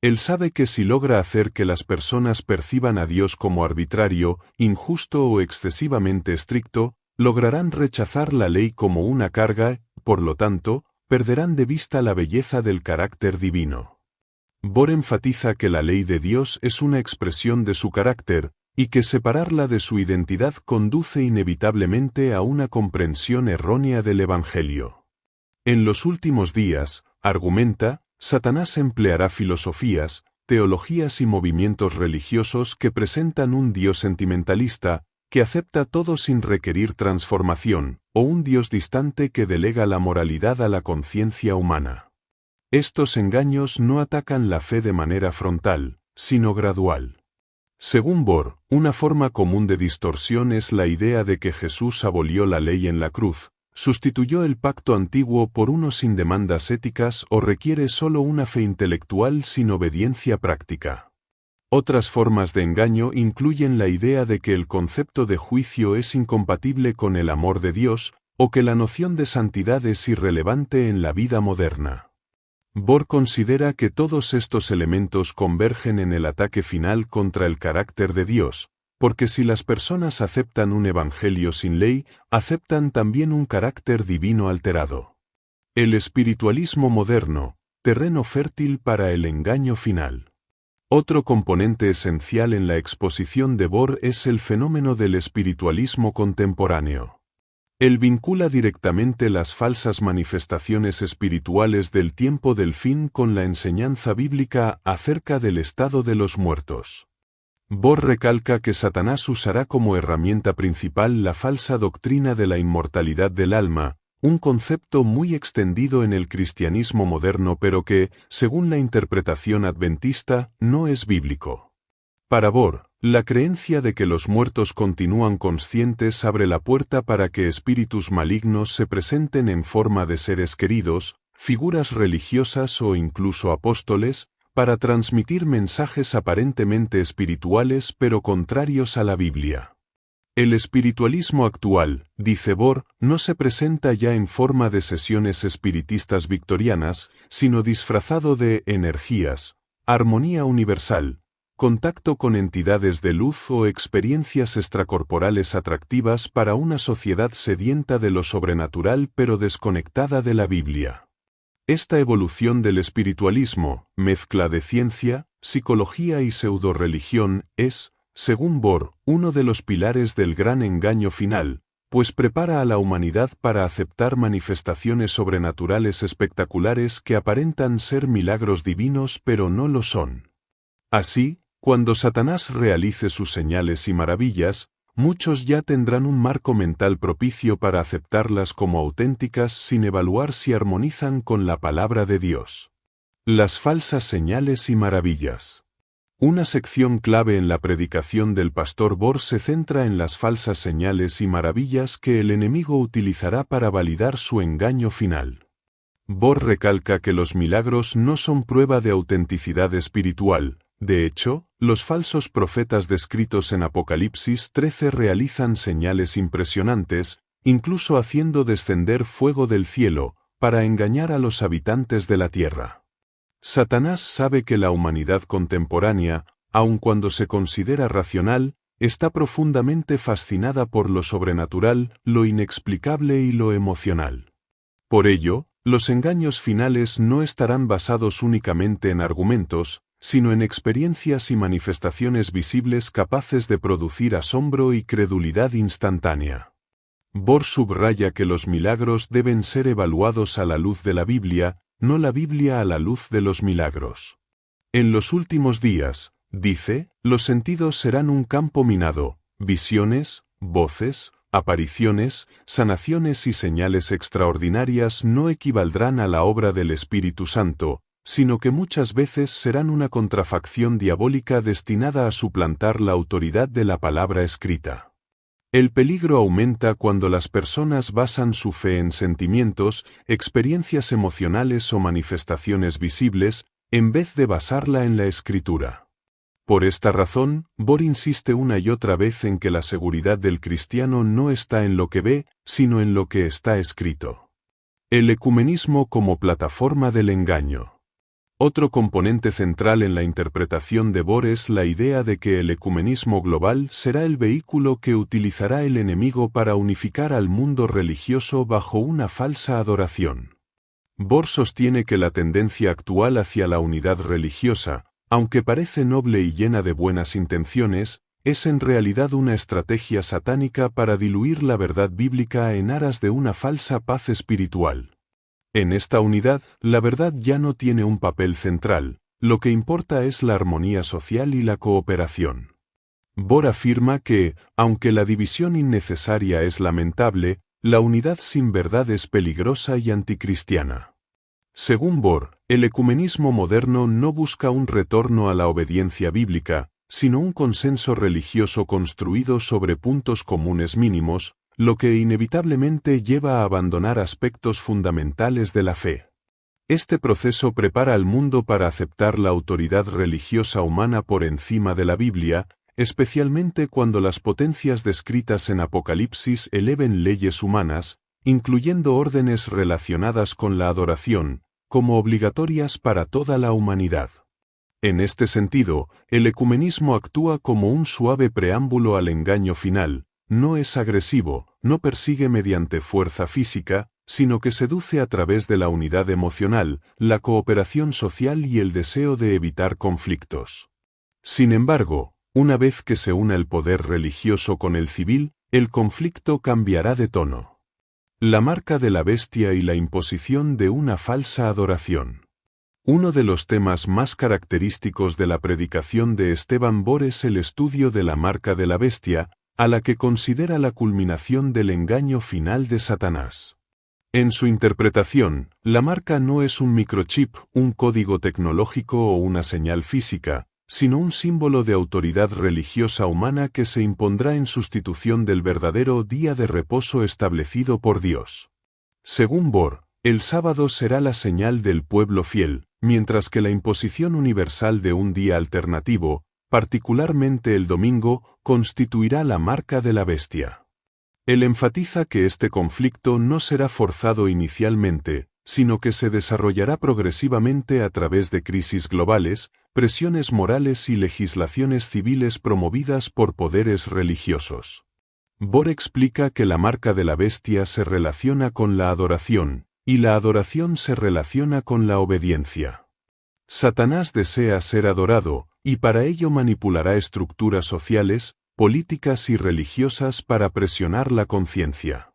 Él sabe que si logra hacer que las personas perciban a Dios como arbitrario, injusto o excesivamente estricto, lograrán rechazar la ley como una carga, por lo tanto, perderán de vista la belleza del carácter divino. Bohr enfatiza que la ley de Dios es una expresión de su carácter, y que separarla de su identidad conduce inevitablemente a una comprensión errónea del Evangelio. En los últimos días, argumenta, Satanás empleará filosofías, teologías y movimientos religiosos que presentan un Dios sentimentalista, que acepta todo sin requerir transformación, o un Dios distante que delega la moralidad a la conciencia humana. Estos engaños no atacan la fe de manera frontal, sino gradual. Según Bohr, una forma común de distorsión es la idea de que Jesús abolió la ley en la cruz, sustituyó el pacto antiguo por uno sin demandas éticas o requiere solo una fe intelectual sin obediencia práctica. Otras formas de engaño incluyen la idea de que el concepto de juicio es incompatible con el amor de Dios, o que la noción de santidad es irrelevante en la vida moderna. Bohr considera que todos estos elementos convergen en el ataque final contra el carácter de Dios, porque si las personas aceptan un evangelio sin ley, aceptan también un carácter divino alterado. El espiritualismo moderno, terreno fértil para el engaño final. Otro componente esencial en la exposición de Bohr es el fenómeno del espiritualismo contemporáneo. Él vincula directamente las falsas manifestaciones espirituales del tiempo del fin con la enseñanza bíblica acerca del estado de los muertos. Bohr recalca que Satanás usará como herramienta principal la falsa doctrina de la inmortalidad del alma, un concepto muy extendido en el cristianismo moderno pero que, según la interpretación adventista, no es bíblico. Para Bohr, la creencia de que los muertos continúan conscientes abre la puerta para que espíritus malignos se presenten en forma de seres queridos, figuras religiosas o incluso apóstoles, para transmitir mensajes aparentemente espirituales pero contrarios a la Biblia. El espiritualismo actual, dice Bohr, no se presenta ya en forma de sesiones espiritistas victorianas, sino disfrazado de energías, armonía universal, contacto con entidades de luz o experiencias extracorporales atractivas para una sociedad sedienta de lo sobrenatural pero desconectada de la Biblia. Esta evolución del espiritualismo, mezcla de ciencia, psicología y pseudorreligión, es, según Bohr, uno de los pilares del gran engaño final, pues prepara a la humanidad para aceptar manifestaciones sobrenaturales espectaculares que aparentan ser milagros divinos pero no lo son. Así, cuando Satanás realice sus señales y maravillas, muchos ya tendrán un marco mental propicio para aceptarlas como auténticas sin evaluar si armonizan con la palabra de Dios. Las falsas señales y maravillas. Una sección clave en la predicación del pastor Bohr se centra en las falsas señales y maravillas que el enemigo utilizará para validar su engaño final. Bohr recalca que los milagros no son prueba de autenticidad espiritual. De hecho, los falsos profetas descritos en Apocalipsis 13 realizan señales impresionantes, incluso haciendo descender fuego del cielo, para engañar a los habitantes de la tierra. Satanás sabe que la humanidad contemporánea, aun cuando se considera racional, está profundamente fascinada por lo sobrenatural, lo inexplicable y lo emocional. Por ello, los engaños finales no estarán basados únicamente en argumentos, sino en experiencias y manifestaciones visibles capaces de producir asombro y credulidad instantánea. Bohr subraya que los milagros deben ser evaluados a la luz de la Biblia, no la Biblia a la luz de los milagros. En los últimos días, dice, los sentidos serán un campo minado, visiones, voces, apariciones, sanaciones y señales extraordinarias no equivaldrán a la obra del Espíritu Santo, sino que muchas veces serán una contrafacción diabólica destinada a suplantar la autoridad de la palabra escrita. El peligro aumenta cuando las personas basan su fe en sentimientos, experiencias emocionales o manifestaciones visibles, en vez de basarla en la Escritura. Por esta razón, Bohr insiste una y otra vez en que la seguridad del cristiano no está en lo que ve, sino en lo que está escrito. El ecumenismo como plataforma del engaño. Otro componente central en la interpretación de Bohr es la idea de que el ecumenismo global será el vehículo que utilizará el enemigo para unificar al mundo religioso bajo una falsa adoración. Bohr sostiene que la tendencia actual hacia la unidad religiosa, aunque parece noble y llena de buenas intenciones, es en realidad una estrategia satánica para diluir la verdad bíblica en aras de una falsa paz espiritual. En esta unidad, la verdad ya no tiene un papel central, lo que importa es la armonía social y la cooperación. Bohr afirma que, aunque la división innecesaria es lamentable, la unidad sin verdad es peligrosa y anticristiana. Según Bohr, el ecumenismo moderno no busca un retorno a la obediencia bíblica, sino un consenso religioso construido sobre puntos comunes mínimos, lo que inevitablemente lleva a abandonar aspectos fundamentales de la fe. Este proceso prepara al mundo para aceptar la autoridad religiosa humana por encima de la Biblia, especialmente cuando las potencias descritas en Apocalipsis eleven leyes humanas, incluyendo órdenes relacionadas con la adoración, como obligatorias para toda la humanidad. En este sentido, el ecumenismo actúa como un suave preámbulo al engaño final, no es agresivo, no persigue mediante fuerza física, sino que seduce a través de la unidad emocional, la cooperación social y el deseo de evitar conflictos. Sin embargo, una vez que se una el poder religioso con el civil, el conflicto cambiará de tono. La marca de la bestia y la imposición de una falsa adoración. Uno de los temas más característicos de la predicación de Esteban Bor es el estudio de la marca de la bestia, a la que considera la culminación del engaño final de Satanás. En su interpretación, la marca no es un microchip, un código tecnológico o una señal física, sino un símbolo de autoridad religiosa humana que se impondrá en sustitución del verdadero día de reposo establecido por Dios. Según Bor, el sábado será la señal del pueblo fiel, mientras que la imposición universal de un día alternativo, particularmente el domingo, constituirá la marca de la bestia. Él enfatiza que este conflicto no será forzado inicialmente, sino que se desarrollará progresivamente a través de crisis globales, presiones morales y legislaciones civiles promovidas por poderes religiosos. Bor explica que la marca de la bestia se relaciona con la adoración, y la adoración se relaciona con la obediencia. Satanás desea ser adorado, y para ello manipulará estructuras sociales, políticas y religiosas para presionar la conciencia.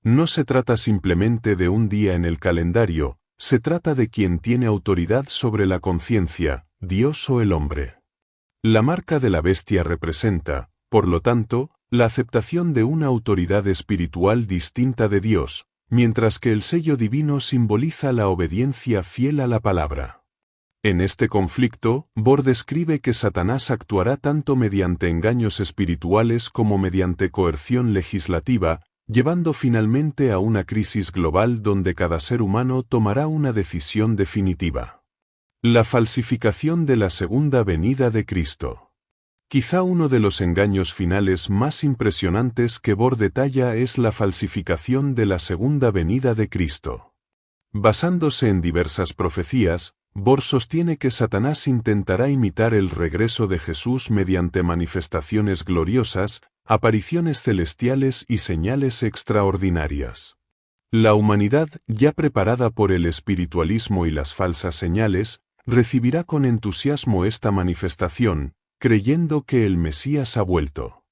No se trata simplemente de un día en el calendario, se trata de quien tiene autoridad sobre la conciencia, Dios o el hombre. La marca de la bestia representa, por lo tanto, la aceptación de una autoridad espiritual distinta de Dios, mientras que el sello divino simboliza la obediencia fiel a la palabra. En este conflicto, Bor describe que Satanás actuará tanto mediante engaños espirituales como mediante coerción legislativa, llevando finalmente a una crisis global donde cada ser humano tomará una decisión definitiva. La falsificación de la segunda venida de Cristo. Quizá uno de los engaños finales más impresionantes que Bor detalla es la falsificación de la segunda venida de Cristo. Basándose en diversas profecías, Bor sostiene que Satanás intentará imitar el regreso de Jesús mediante manifestaciones gloriosas, apariciones celestiales y señales extraordinarias. La humanidad, ya preparada por el espiritualismo y las falsas señales, recibirá con entusiasmo esta manifestación, creyendo que el Mesías ha vuelto.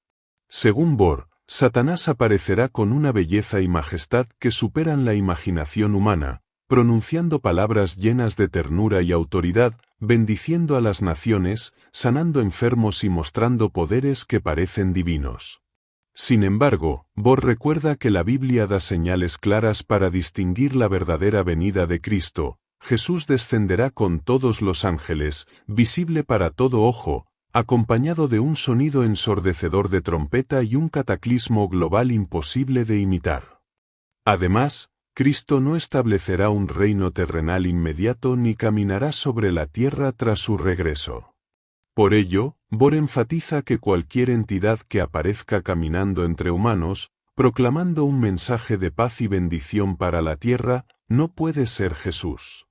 Según Bor, Satanás aparecerá con una belleza y majestad que superan la imaginación humana, pronunciando palabras llenas de ternura y autoridad, bendiciendo a las naciones, sanando enfermos y mostrando poderes que parecen divinos. Sin embargo, Bor recuerda que la Biblia da señales claras para distinguir la verdadera venida de Cristo. Jesús descenderá con todos los ángeles, visible para todo ojo, acompañado de un sonido ensordecedor de trompeta y un cataclismo global imposible de imitar. Además, Cristo no establecerá un reino terrenal inmediato ni caminará sobre la tierra tras su regreso. Por ello, Bor enfatiza que cualquier entidad que aparezca caminando entre humanos, proclamando un mensaje de paz y bendición para la tierra, no puede ser Jesús.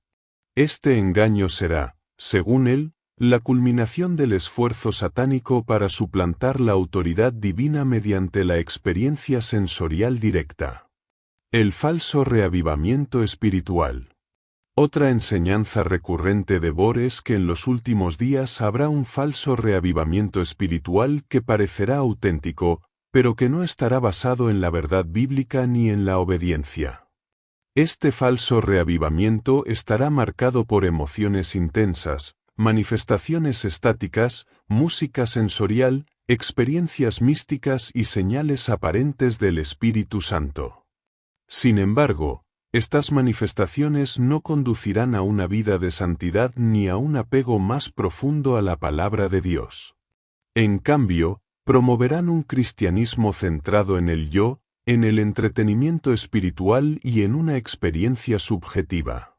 Este engaño será, según él, la culminación del esfuerzo satánico para suplantar la autoridad divina mediante la experiencia sensorial directa. El falso reavivamiento espiritual. Otra enseñanza recurrente de Bor es que en los últimos días habrá un falso reavivamiento espiritual que parecerá auténtico, pero que no estará basado en la verdad bíblica ni en la obediencia. Este falso reavivamiento estará marcado por emociones intensas, manifestaciones estáticas, música sensorial, experiencias místicas y señales aparentes del Espíritu Santo. Sin embargo, estas manifestaciones no conducirán a una vida de santidad ni a un apego más profundo a la palabra de Dios. En cambio, promoverán un cristianismo centrado en el yo, en el entretenimiento espiritual y en una experiencia subjetiva.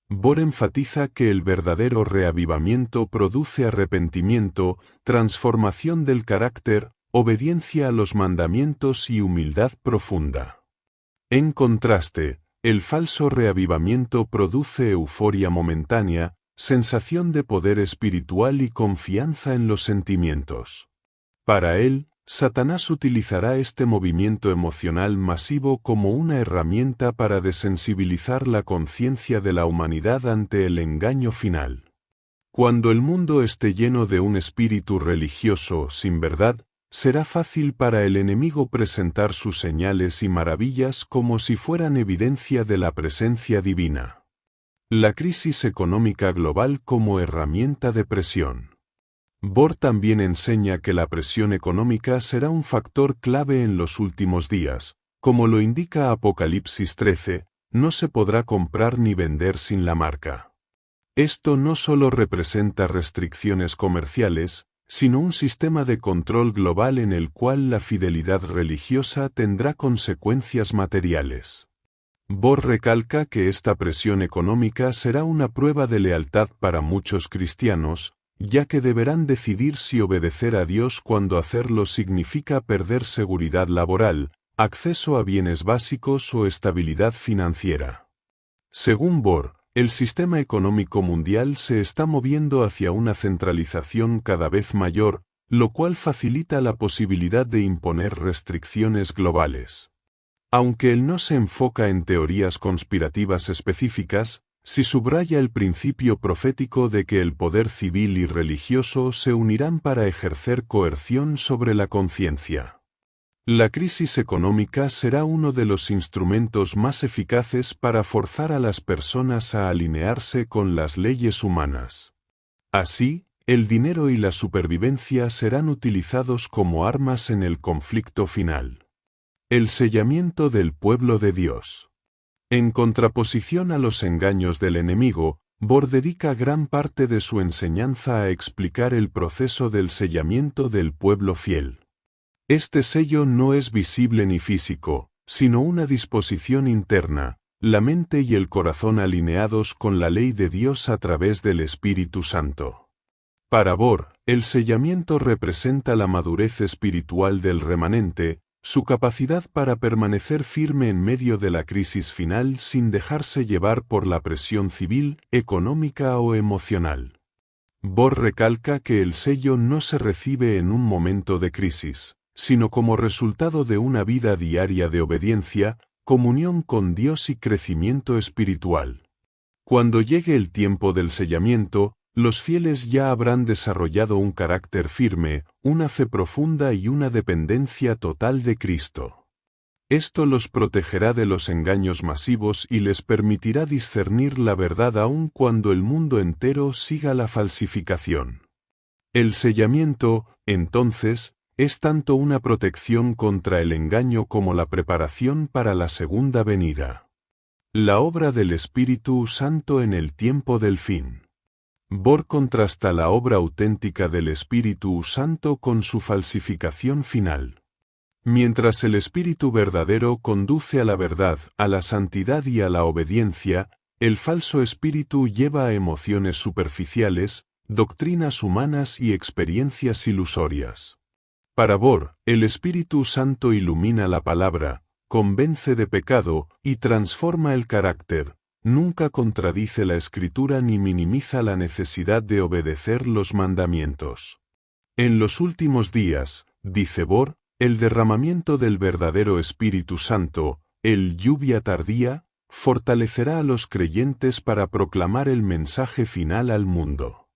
Bohr enfatiza que el verdadero reavivamiento produce arrepentimiento, transformación del carácter, obediencia a los mandamientos y humildad profunda. En contraste, el falso reavivamiento produce euforia momentánea, sensación de poder espiritual y confianza en los sentimientos. Para él, Satanás utilizará este movimiento emocional masivo como una herramienta para desensibilizar la conciencia de la humanidad ante el engaño final. Cuando el mundo esté lleno de un espíritu religioso sin verdad, será fácil para el enemigo presentar sus señales y maravillas como si fueran evidencia de la presencia divina. La crisis económica global como herramienta de presión. Bohr también enseña que la presión económica será un factor clave en los últimos días. Como lo indica Apocalipsis 13, no se podrá comprar ni vender sin la marca. Esto no solo representa restricciones comerciales, sino un sistema de control global en el cual la fidelidad religiosa tendrá consecuencias materiales. Bohr recalca que esta presión económica será una prueba de lealtad para muchos cristianos, ya que deberán decidir si obedecer a Dios cuando hacerlo significa perder seguridad laboral, acceso a bienes básicos o estabilidad financiera. Según Bohr, el sistema económico mundial se está moviendo hacia una centralización cada vez mayor, lo cual facilita la posibilidad de imponer restricciones globales. Aunque él no se enfoca en teorías conspirativas específicas, sí subraya el principio profético de que el poder civil y religioso se unirán para ejercer coerción sobre la conciencia. La crisis económica será uno de los instrumentos más eficaces para forzar a las personas a alinearse con las leyes humanas. Así, el dinero y la supervivencia serán utilizados como armas en el conflicto final. El sellamiento del pueblo de Dios. En contraposición a los engaños del enemigo, Bohr dedica gran parte de su enseñanza a explicar el proceso del sellamiento del pueblo fiel. Este sello no es visible ni físico, sino una disposición interna, la mente y el corazón alineados con la ley de Dios a través del Espíritu Santo. Para Bohr, el sellamiento representa la madurez espiritual del remanente, su capacidad para permanecer firme en medio de la crisis final sin dejarse llevar por la presión civil, económica o emocional. Bohr recalca que el sello no se recibe en un momento de crisis, sino como resultado de una vida diaria de obediencia, comunión con Dios y crecimiento espiritual. Cuando llegue el tiempo del sellamiento, los fieles ya habrán desarrollado un carácter firme, una fe profunda y una dependencia total de Cristo. Esto los protegerá de los engaños masivos y les permitirá discernir la verdad aun cuando el mundo entero siga la falsificación. El sellamiento, entonces, es tanto una protección contra el engaño como la preparación para la segunda venida. La obra del Espíritu Santo en el tiempo del fin. Bohr contrasta la obra auténtica del Espíritu Santo con su falsificación final. Mientras el Espíritu verdadero conduce a la verdad, a la santidad y a la obediencia, el falso espíritu lleva a emociones superficiales, doctrinas humanas y experiencias ilusorias. Para Bohr, el Espíritu Santo ilumina la palabra, convence de pecado y transforma el carácter. Nunca contradice la Escritura ni minimiza la necesidad de obedecer los mandamientos. En los últimos días, dice Bohr, el derramamiento del verdadero Espíritu Santo, el lluvia tardía, fortalecerá a los creyentes para proclamar el mensaje final al mundo.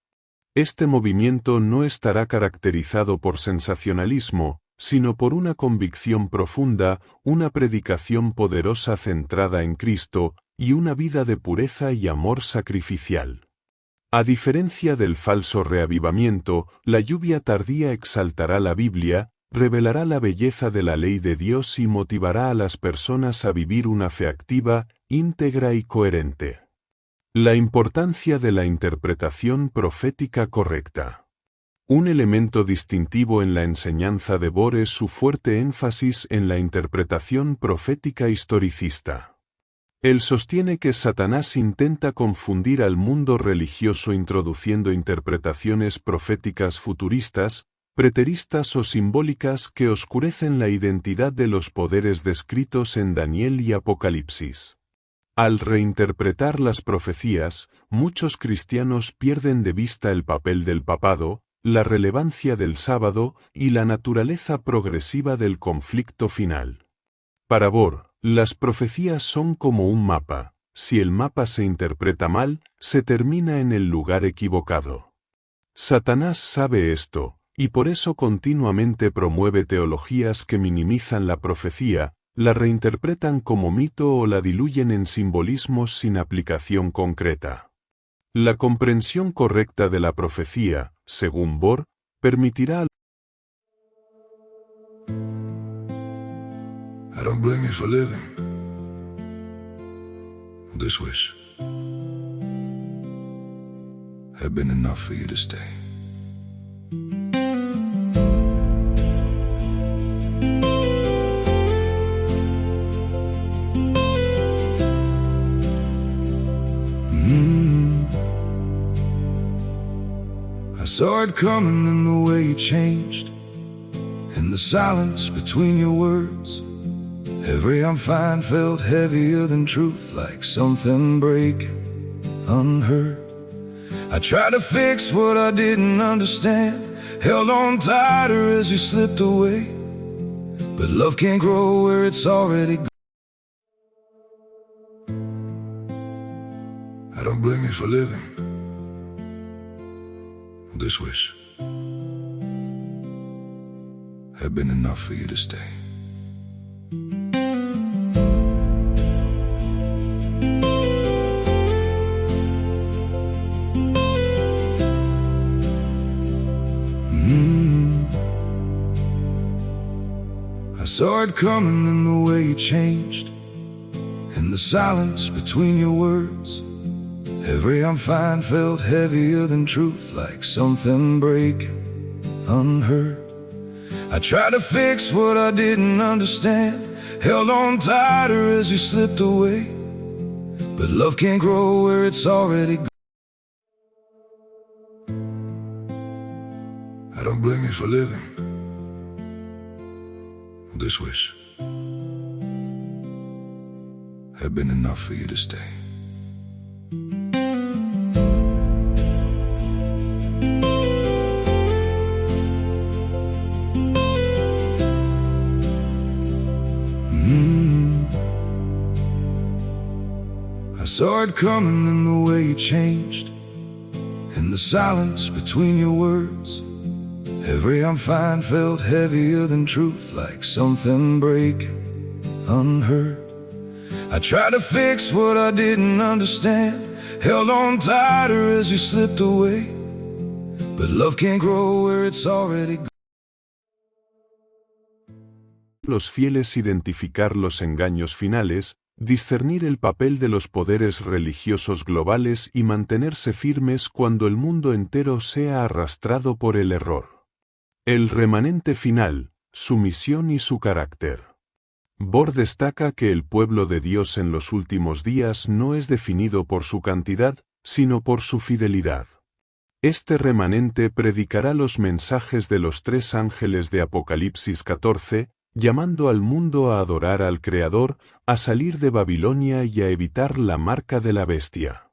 Este movimiento no estará caracterizado por sensacionalismo, sino por una convicción profunda, una predicación poderosa centrada en Cristo, y una vida de pureza y amor sacrificial. A diferencia del falso reavivamiento, la lluvia tardía exaltará la Biblia, revelará la belleza de la ley de Dios y motivará a las personas a vivir una fe activa, íntegra y coherente. La importancia de la interpretación profética correcta. Un elemento distintivo en la enseñanza de Bohr es su fuerte énfasis en la interpretación profética historicista. Él sostiene que Satanás intenta confundir al mundo religioso introduciendo interpretaciones proféticas futuristas, preteristas o simbólicas que oscurecen la identidad de los poderes descritos en Daniel y Apocalipsis. Al reinterpretar las profecías, muchos cristianos pierden de vista el papel del papado, la relevancia del sábado y la naturaleza progresiva del conflicto final. Para Bohr, las profecías son como un mapa. Si el mapa se interpreta mal, se termina en el lugar equivocado. Satanás sabe esto, y por eso continuamente promueve teologías que minimizan la profecía, la reinterpretan como mito o la diluyen en simbolismos sin aplicación concreta. La comprensión correcta de la profecía, según Bohr, permitirá I don't blame you for living this wish had been enough for you to stay. I saw it coming in the way you changed, in the silence between your words. Every I'm fine felt heavier than truth, like something breaking unheard. I tried to fix what I didn't understand, held on tighter as you slipped away. But love can't grow where it's already gone. I don't blame you for living this wish had been enough for you to stay. I saw it coming in the way you changed, in the silence between your words. Every I'm fine felt heavier than truth, like something breaking unheard. I tried to fix what I didn't understand, held on tighter as you slipped away. But love can't grow where it's already gone. I don't blame you for living this wish had been enough for you to stay. I saw it coming in the way you changed, in the silence between your words. Every I'm fine felt heavier than truth, like something breaking unheard. I tried to fix what I didn't understand, held on tighter as you slipped away. But love can't grow where it's already gone. Los fieles identificar los engaños finales, discernir el papel de los poderes religiosos globales y mantenerse firmes cuando el mundo entero sea arrastrado por el error. El remanente final, su misión y su carácter. Bohr destaca que el pueblo de Dios en los últimos días no es definido por su cantidad, sino por su fidelidad. Este remanente predicará los mensajes de los 3 ángeles de Apocalipsis 14, llamando al mundo a adorar al Creador, a salir de Babilonia y a evitar la marca de la bestia.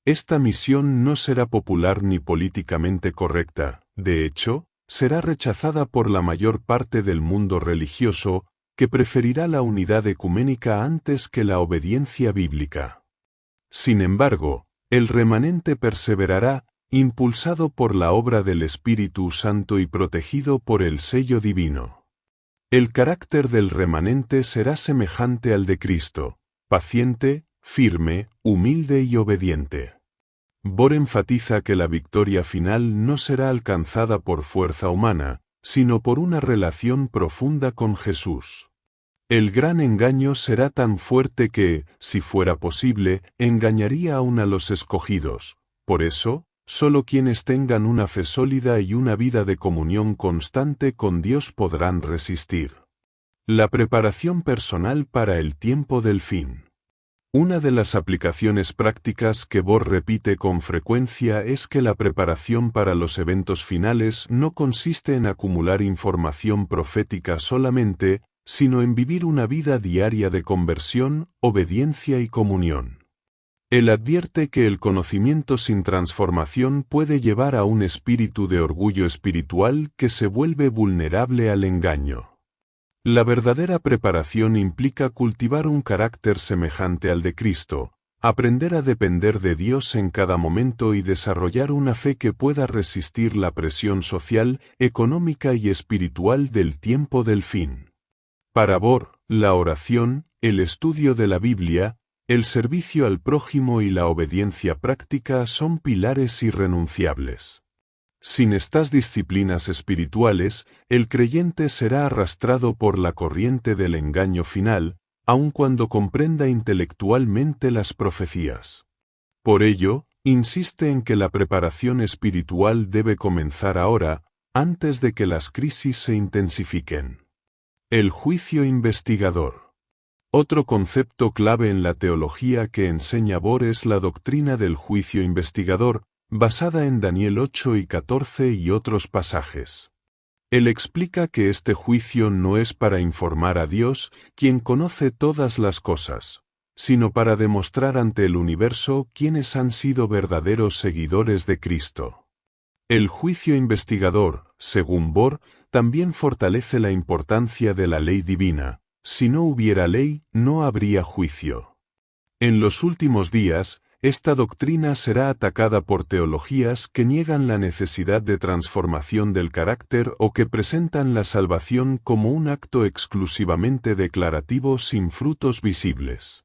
Esta misión no será popular ni políticamente correcta, de hecho, será rechazada por la mayor parte del mundo religioso, que preferirá la unidad ecuménica antes que la obediencia bíblica. Sin embargo, el remanente perseverará, impulsado por la obra del Espíritu Santo y protegido por el sello divino. El carácter del remanente será semejante al de Cristo, paciente, firme, humilde y obediente. Bohr enfatiza que la victoria final no será alcanzada por fuerza humana, sino por una relación profunda con Jesús. El gran engaño será tan fuerte que, si fuera posible, engañaría aún a los escogidos. Por eso, Solo quienes tengan una fe sólida y una vida de comunión constante con Dios podrán resistir. La preparación personal para el tiempo del fin. Una de las aplicaciones prácticas que Bohr repite con frecuencia es que la preparación para los eventos finales no consiste en acumular información profética solamente, sino en vivir una vida diaria de conversión, obediencia y comunión. Él advierte que el conocimiento sin transformación puede llevar a un espíritu de orgullo espiritual que se vuelve vulnerable al engaño. La verdadera preparación implica cultivar un carácter semejante al de Cristo, aprender a depender de Dios en cada momento y desarrollar una fe que pueda resistir la presión social, económica y espiritual del tiempo del fin. Para Bohr, la oración, el estudio de la Biblia, el servicio al prójimo y la obediencia práctica son pilares irrenunciables. Sin estas disciplinas espirituales, el creyente será arrastrado por la corriente del engaño final, aun cuando comprenda intelectualmente las profecías. Por ello, insiste en que la preparación espiritual debe comenzar ahora, antes de que las crisis se intensifiquen. El juicio investigador. Otro concepto clave en la teología que enseña Bohr es la doctrina del juicio investigador, basada en Daniel 8 y 14 y otros pasajes. Él explica que este juicio no es para informar a Dios, quien conoce todas las cosas, sino para demostrar ante el universo quiénes han sido verdaderos seguidores de Cristo. El juicio investigador, según Bohr, también fortalece la importancia de la ley divina. Si no hubiera ley, no habría juicio. En los últimos días, esta doctrina será atacada por teologías que niegan la necesidad de transformación del carácter o que presentan la salvación como un acto exclusivamente declarativo sin frutos visibles.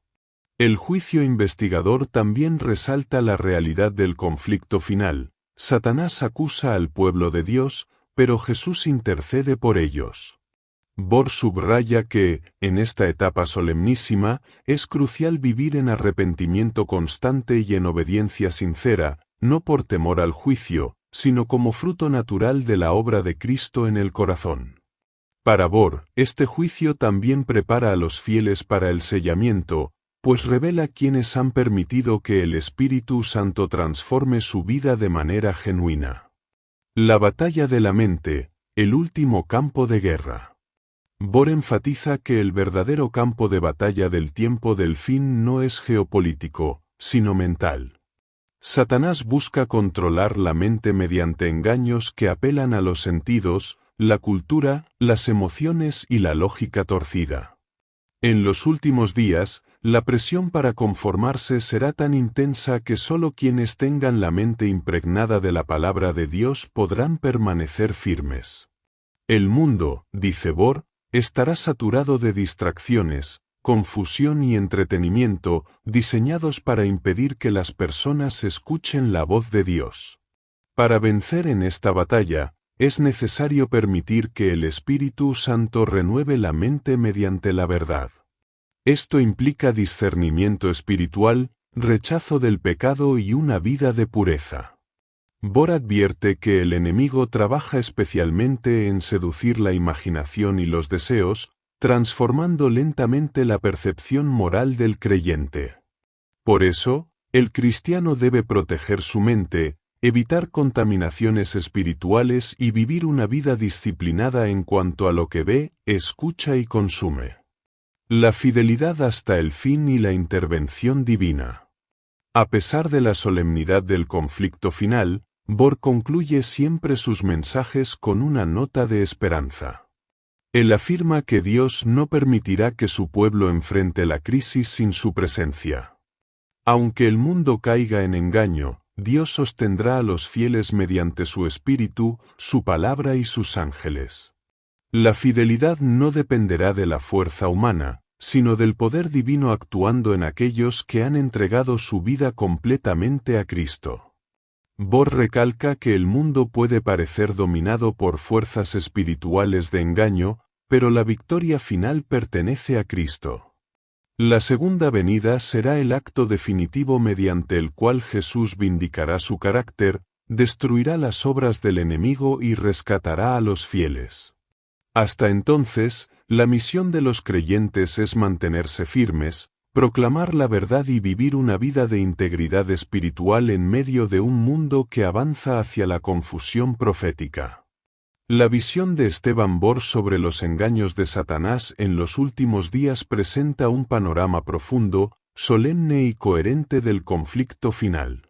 El juicio investigador también resalta la realidad del conflicto final. Satanás acusa al pueblo de Dios, pero Jesús intercede por ellos. Bohr subraya que, en esta etapa solemnísima, es crucial vivir en arrepentimiento constante y en obediencia sincera, no por temor al juicio, sino como fruto natural de la obra de Cristo en el corazón. Para Bohr, este juicio también prepara a los fieles para el sellamiento, pues revela quienes han permitido que el Espíritu Santo transforme su vida de manera genuina. La batalla de la mente, el último campo de guerra. Bohr enfatiza que el verdadero campo de batalla del tiempo del fin no es geopolítico, sino mental. Satanás busca controlar la mente mediante engaños que apelan a los sentidos, la cultura, las emociones y la lógica torcida. En los últimos días, la presión para conformarse será tan intensa que solo quienes tengan la mente impregnada de la palabra de Dios podrán permanecer firmes. El mundo, dice Bohr, estará saturado de distracciones, confusión y entretenimiento, diseñados para impedir que las personas escuchen la voz de Dios. Para vencer en esta batalla, es necesario permitir que el Espíritu Santo renueve la mente mediante la verdad. Esto implica discernimiento espiritual, rechazo del pecado y una vida de pureza. Bohr advierte que el enemigo trabaja especialmente en seducir la imaginación y los deseos, transformando lentamente la percepción moral del creyente. Por eso, el cristiano debe proteger su mente, evitar contaminaciones espirituales y vivir una vida disciplinada en cuanto a lo que ve, escucha y consume. La fidelidad hasta el fin y la intervención divina. A pesar de la solemnidad del conflicto final, Bohr concluye siempre sus mensajes con una nota de esperanza. Él afirma que Dios no permitirá que su pueblo enfrente la crisis sin su presencia. Aunque el mundo caiga en engaño, Dios sostendrá a los fieles mediante su Espíritu, su palabra y sus ángeles. La fidelidad no dependerá de la fuerza humana, sino del poder divino actuando en aquellos que han entregado su vida completamente a Cristo. Bohr recalca que el mundo puede parecer dominado por fuerzas espirituales de engaño, pero la victoria final pertenece a Cristo. La segunda venida será el acto definitivo mediante el cual Jesús vindicará su carácter, destruirá las obras del enemigo y rescatará a los fieles. Hasta entonces, la misión de los creyentes es mantenerse firmes, proclamar la verdad y vivir una vida de integridad espiritual en medio de un mundo que avanza hacia la confusión profética. La visión de Esteban Bor sobre los engaños de Satanás en los últimos días presenta un panorama profundo, solemne y coherente del conflicto final.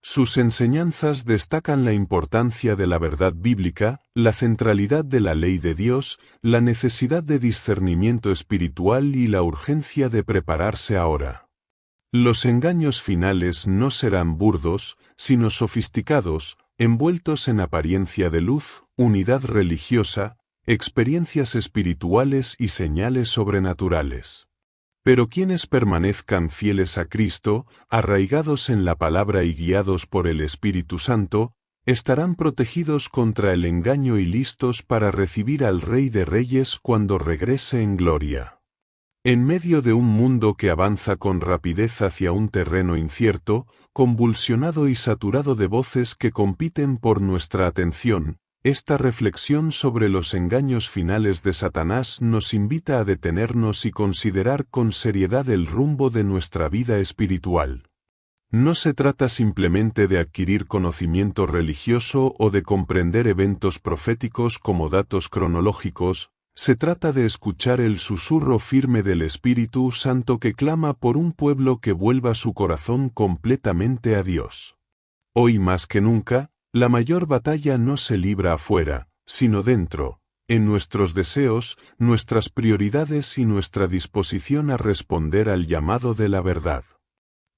Sus enseñanzas destacan la importancia de la verdad bíblica, la centralidad de la ley de Dios, la necesidad de discernimiento espiritual y la urgencia de prepararse ahora. Los engaños finales no serán burdos, sino sofisticados, envueltos en apariencia de luz, unidad religiosa, experiencias espirituales y señales sobrenaturales. Pero quienes permanezcan fieles a Cristo, arraigados en la palabra y guiados por el Espíritu Santo, estarán protegidos contra el engaño y listos para recibir al Rey de Reyes cuando regrese en gloria. En medio de un mundo que avanza con rapidez hacia un terreno incierto, convulsionado y saturado de voces que compiten por nuestra atención, esta reflexión sobre los engaños finales de Satanás nos invita a detenernos y considerar con seriedad el rumbo de nuestra vida espiritual. No se trata simplemente de adquirir conocimiento religioso o de comprender eventos proféticos como datos cronológicos, se trata de escuchar el susurro firme del Espíritu Santo que clama por un pueblo que vuelva su corazón completamente a Dios. Hoy más que nunca, la mayor batalla no se libra afuera, sino dentro, en nuestros deseos, nuestras prioridades y nuestra disposición a responder al llamado de la verdad.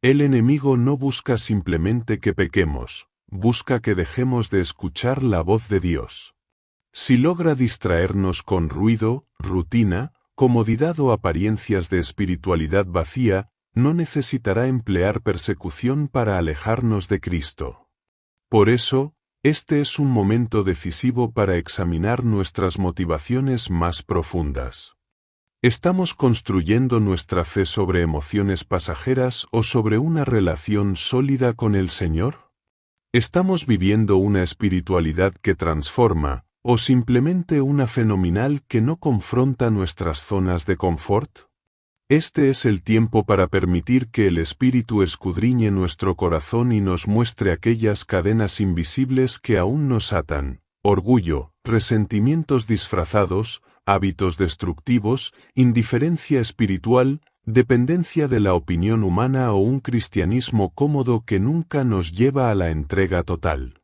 El enemigo no busca simplemente que pequemos, busca que dejemos de escuchar la voz de Dios. Si logra distraernos con ruido, rutina, comodidad o apariencias de espiritualidad vacía, no necesitará emplear persecución para alejarnos de Cristo. Por eso, este es un momento decisivo para examinar nuestras motivaciones más profundas. ¿Estamos construyendo nuestra fe sobre emociones pasajeras o sobre una relación sólida con el Señor? ¿Estamos viviendo una espiritualidad que transforma, o simplemente una fenomenal que no confronta nuestras zonas de confort? Este es el tiempo para permitir que el Espíritu escudriñe nuestro corazón y nos muestre aquellas cadenas invisibles que aún nos atan: orgullo, resentimientos disfrazados, hábitos destructivos, indiferencia espiritual, dependencia de la opinión humana o un cristianismo cómodo que nunca nos lleva a la entrega total.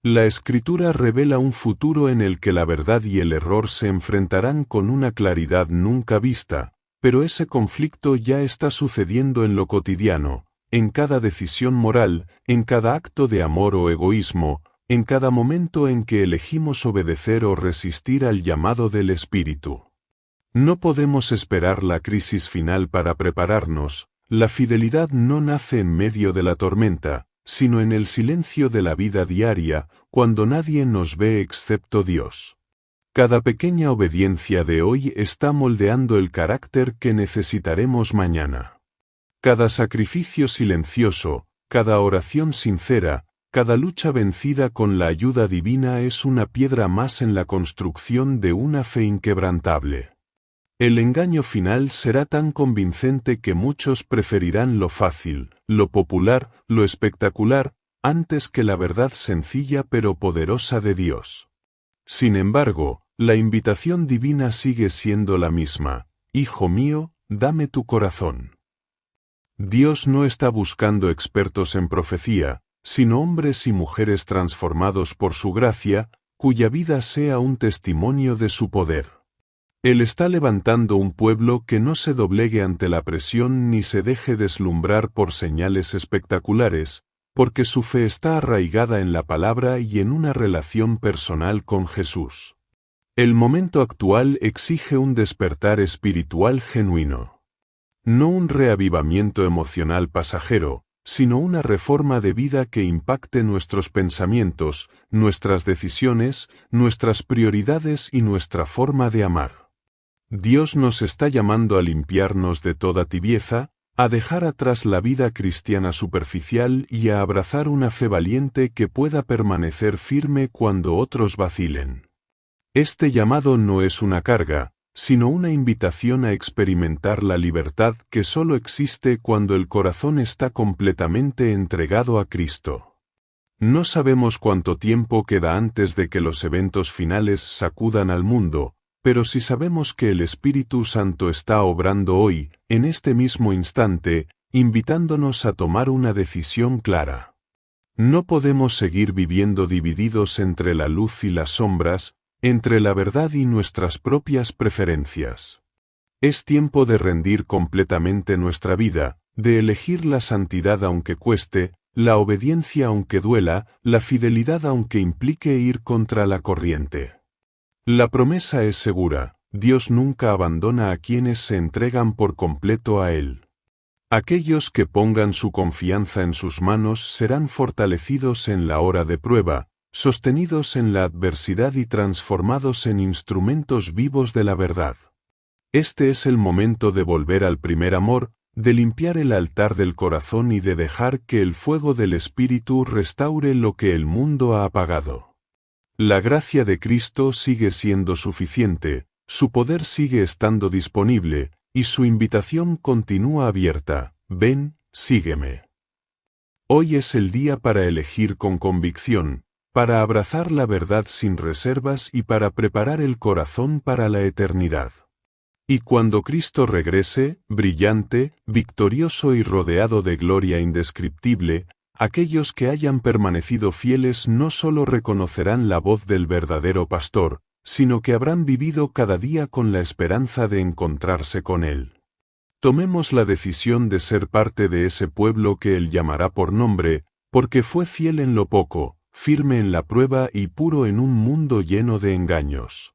La Escritura revela un futuro en el que la verdad y el error se enfrentarán con una claridad nunca vista, pero ese conflicto ya está sucediendo en lo cotidiano, en cada decisión moral, en cada acto de amor o egoísmo, en cada momento en que elegimos obedecer o resistir al llamado del Espíritu. No podemos esperar la crisis final para prepararnos. La fidelidad no nace en medio de la tormenta, sino en el silencio de la vida diaria, cuando nadie nos ve excepto Dios. Cada pequeña obediencia de hoy está moldeando el carácter que necesitaremos mañana. Cada sacrificio silencioso, cada oración sincera, cada lucha vencida con la ayuda divina es una piedra más en la construcción de una fe inquebrantable. El engaño final será tan convincente que muchos preferirán lo fácil, lo popular, lo espectacular, antes que la verdad sencilla pero poderosa de Dios. Sin embargo, la invitación divina sigue siendo la misma: Hijo mío, dame tu corazón. Dios no está buscando expertos en profecía, sino hombres y mujeres transformados por su gracia, cuya vida sea un testimonio de su poder. Él está levantando un pueblo que no se doblegue ante la presión ni se deje deslumbrar por señales espectaculares, porque su fe está arraigada en la palabra y en una relación personal con Jesús. El momento actual exige un despertar espiritual genuino. No un reavivamiento emocional pasajero, sino una reforma de vida que impacte nuestros pensamientos, nuestras decisiones, nuestras prioridades y nuestra forma de amar. Dios nos está llamando a limpiarnos de toda tibieza, a dejar atrás la vida cristiana superficial y a abrazar una fe valiente que pueda permanecer firme cuando otros vacilen. Este llamado no es una carga, sino una invitación a experimentar la libertad que solo existe cuando el corazón está completamente entregado a Cristo. No sabemos cuánto tiempo queda antes de que los eventos finales sacudan al mundo, pero si sabemos que el Espíritu Santo está obrando hoy, en este mismo instante, invitándonos a tomar una decisión clara. No podemos seguir viviendo divididos entre la luz y las sombras, entre la verdad y nuestras propias preferencias. Es tiempo de rendir completamente nuestra vida, de elegir la santidad aunque cueste, la obediencia aunque duela, la fidelidad aunque implique ir contra la corriente. La promesa es segura, Dios nunca abandona a quienes se entregan por completo a Él. Aquellos que pongan su confianza en sus manos serán fortalecidos en la hora de prueba, sostenidos en la adversidad y transformados en instrumentos vivos de la verdad. Este es el momento de volver al primer amor, de limpiar el altar del corazón y de dejar que el fuego del Espíritu restaure lo que el mundo ha apagado. La gracia de Cristo sigue siendo suficiente, su poder sigue estando disponible, y su invitación continúa abierta: ven, sígueme. Hoy es el día para elegir con convicción, para abrazar la verdad sin reservas y para preparar el corazón para la eternidad. Y cuando Cristo regrese, brillante, victorioso y rodeado de gloria indescriptible, aquellos que hayan permanecido fieles no solo reconocerán la voz del verdadero pastor, sino que habrán vivido cada día con la esperanza de encontrarse con Él. Tomemos la decisión de ser parte de ese pueblo que Él llamará por nombre, porque fue fiel en lo poco, firme en la prueba y puro en un mundo lleno de engaños.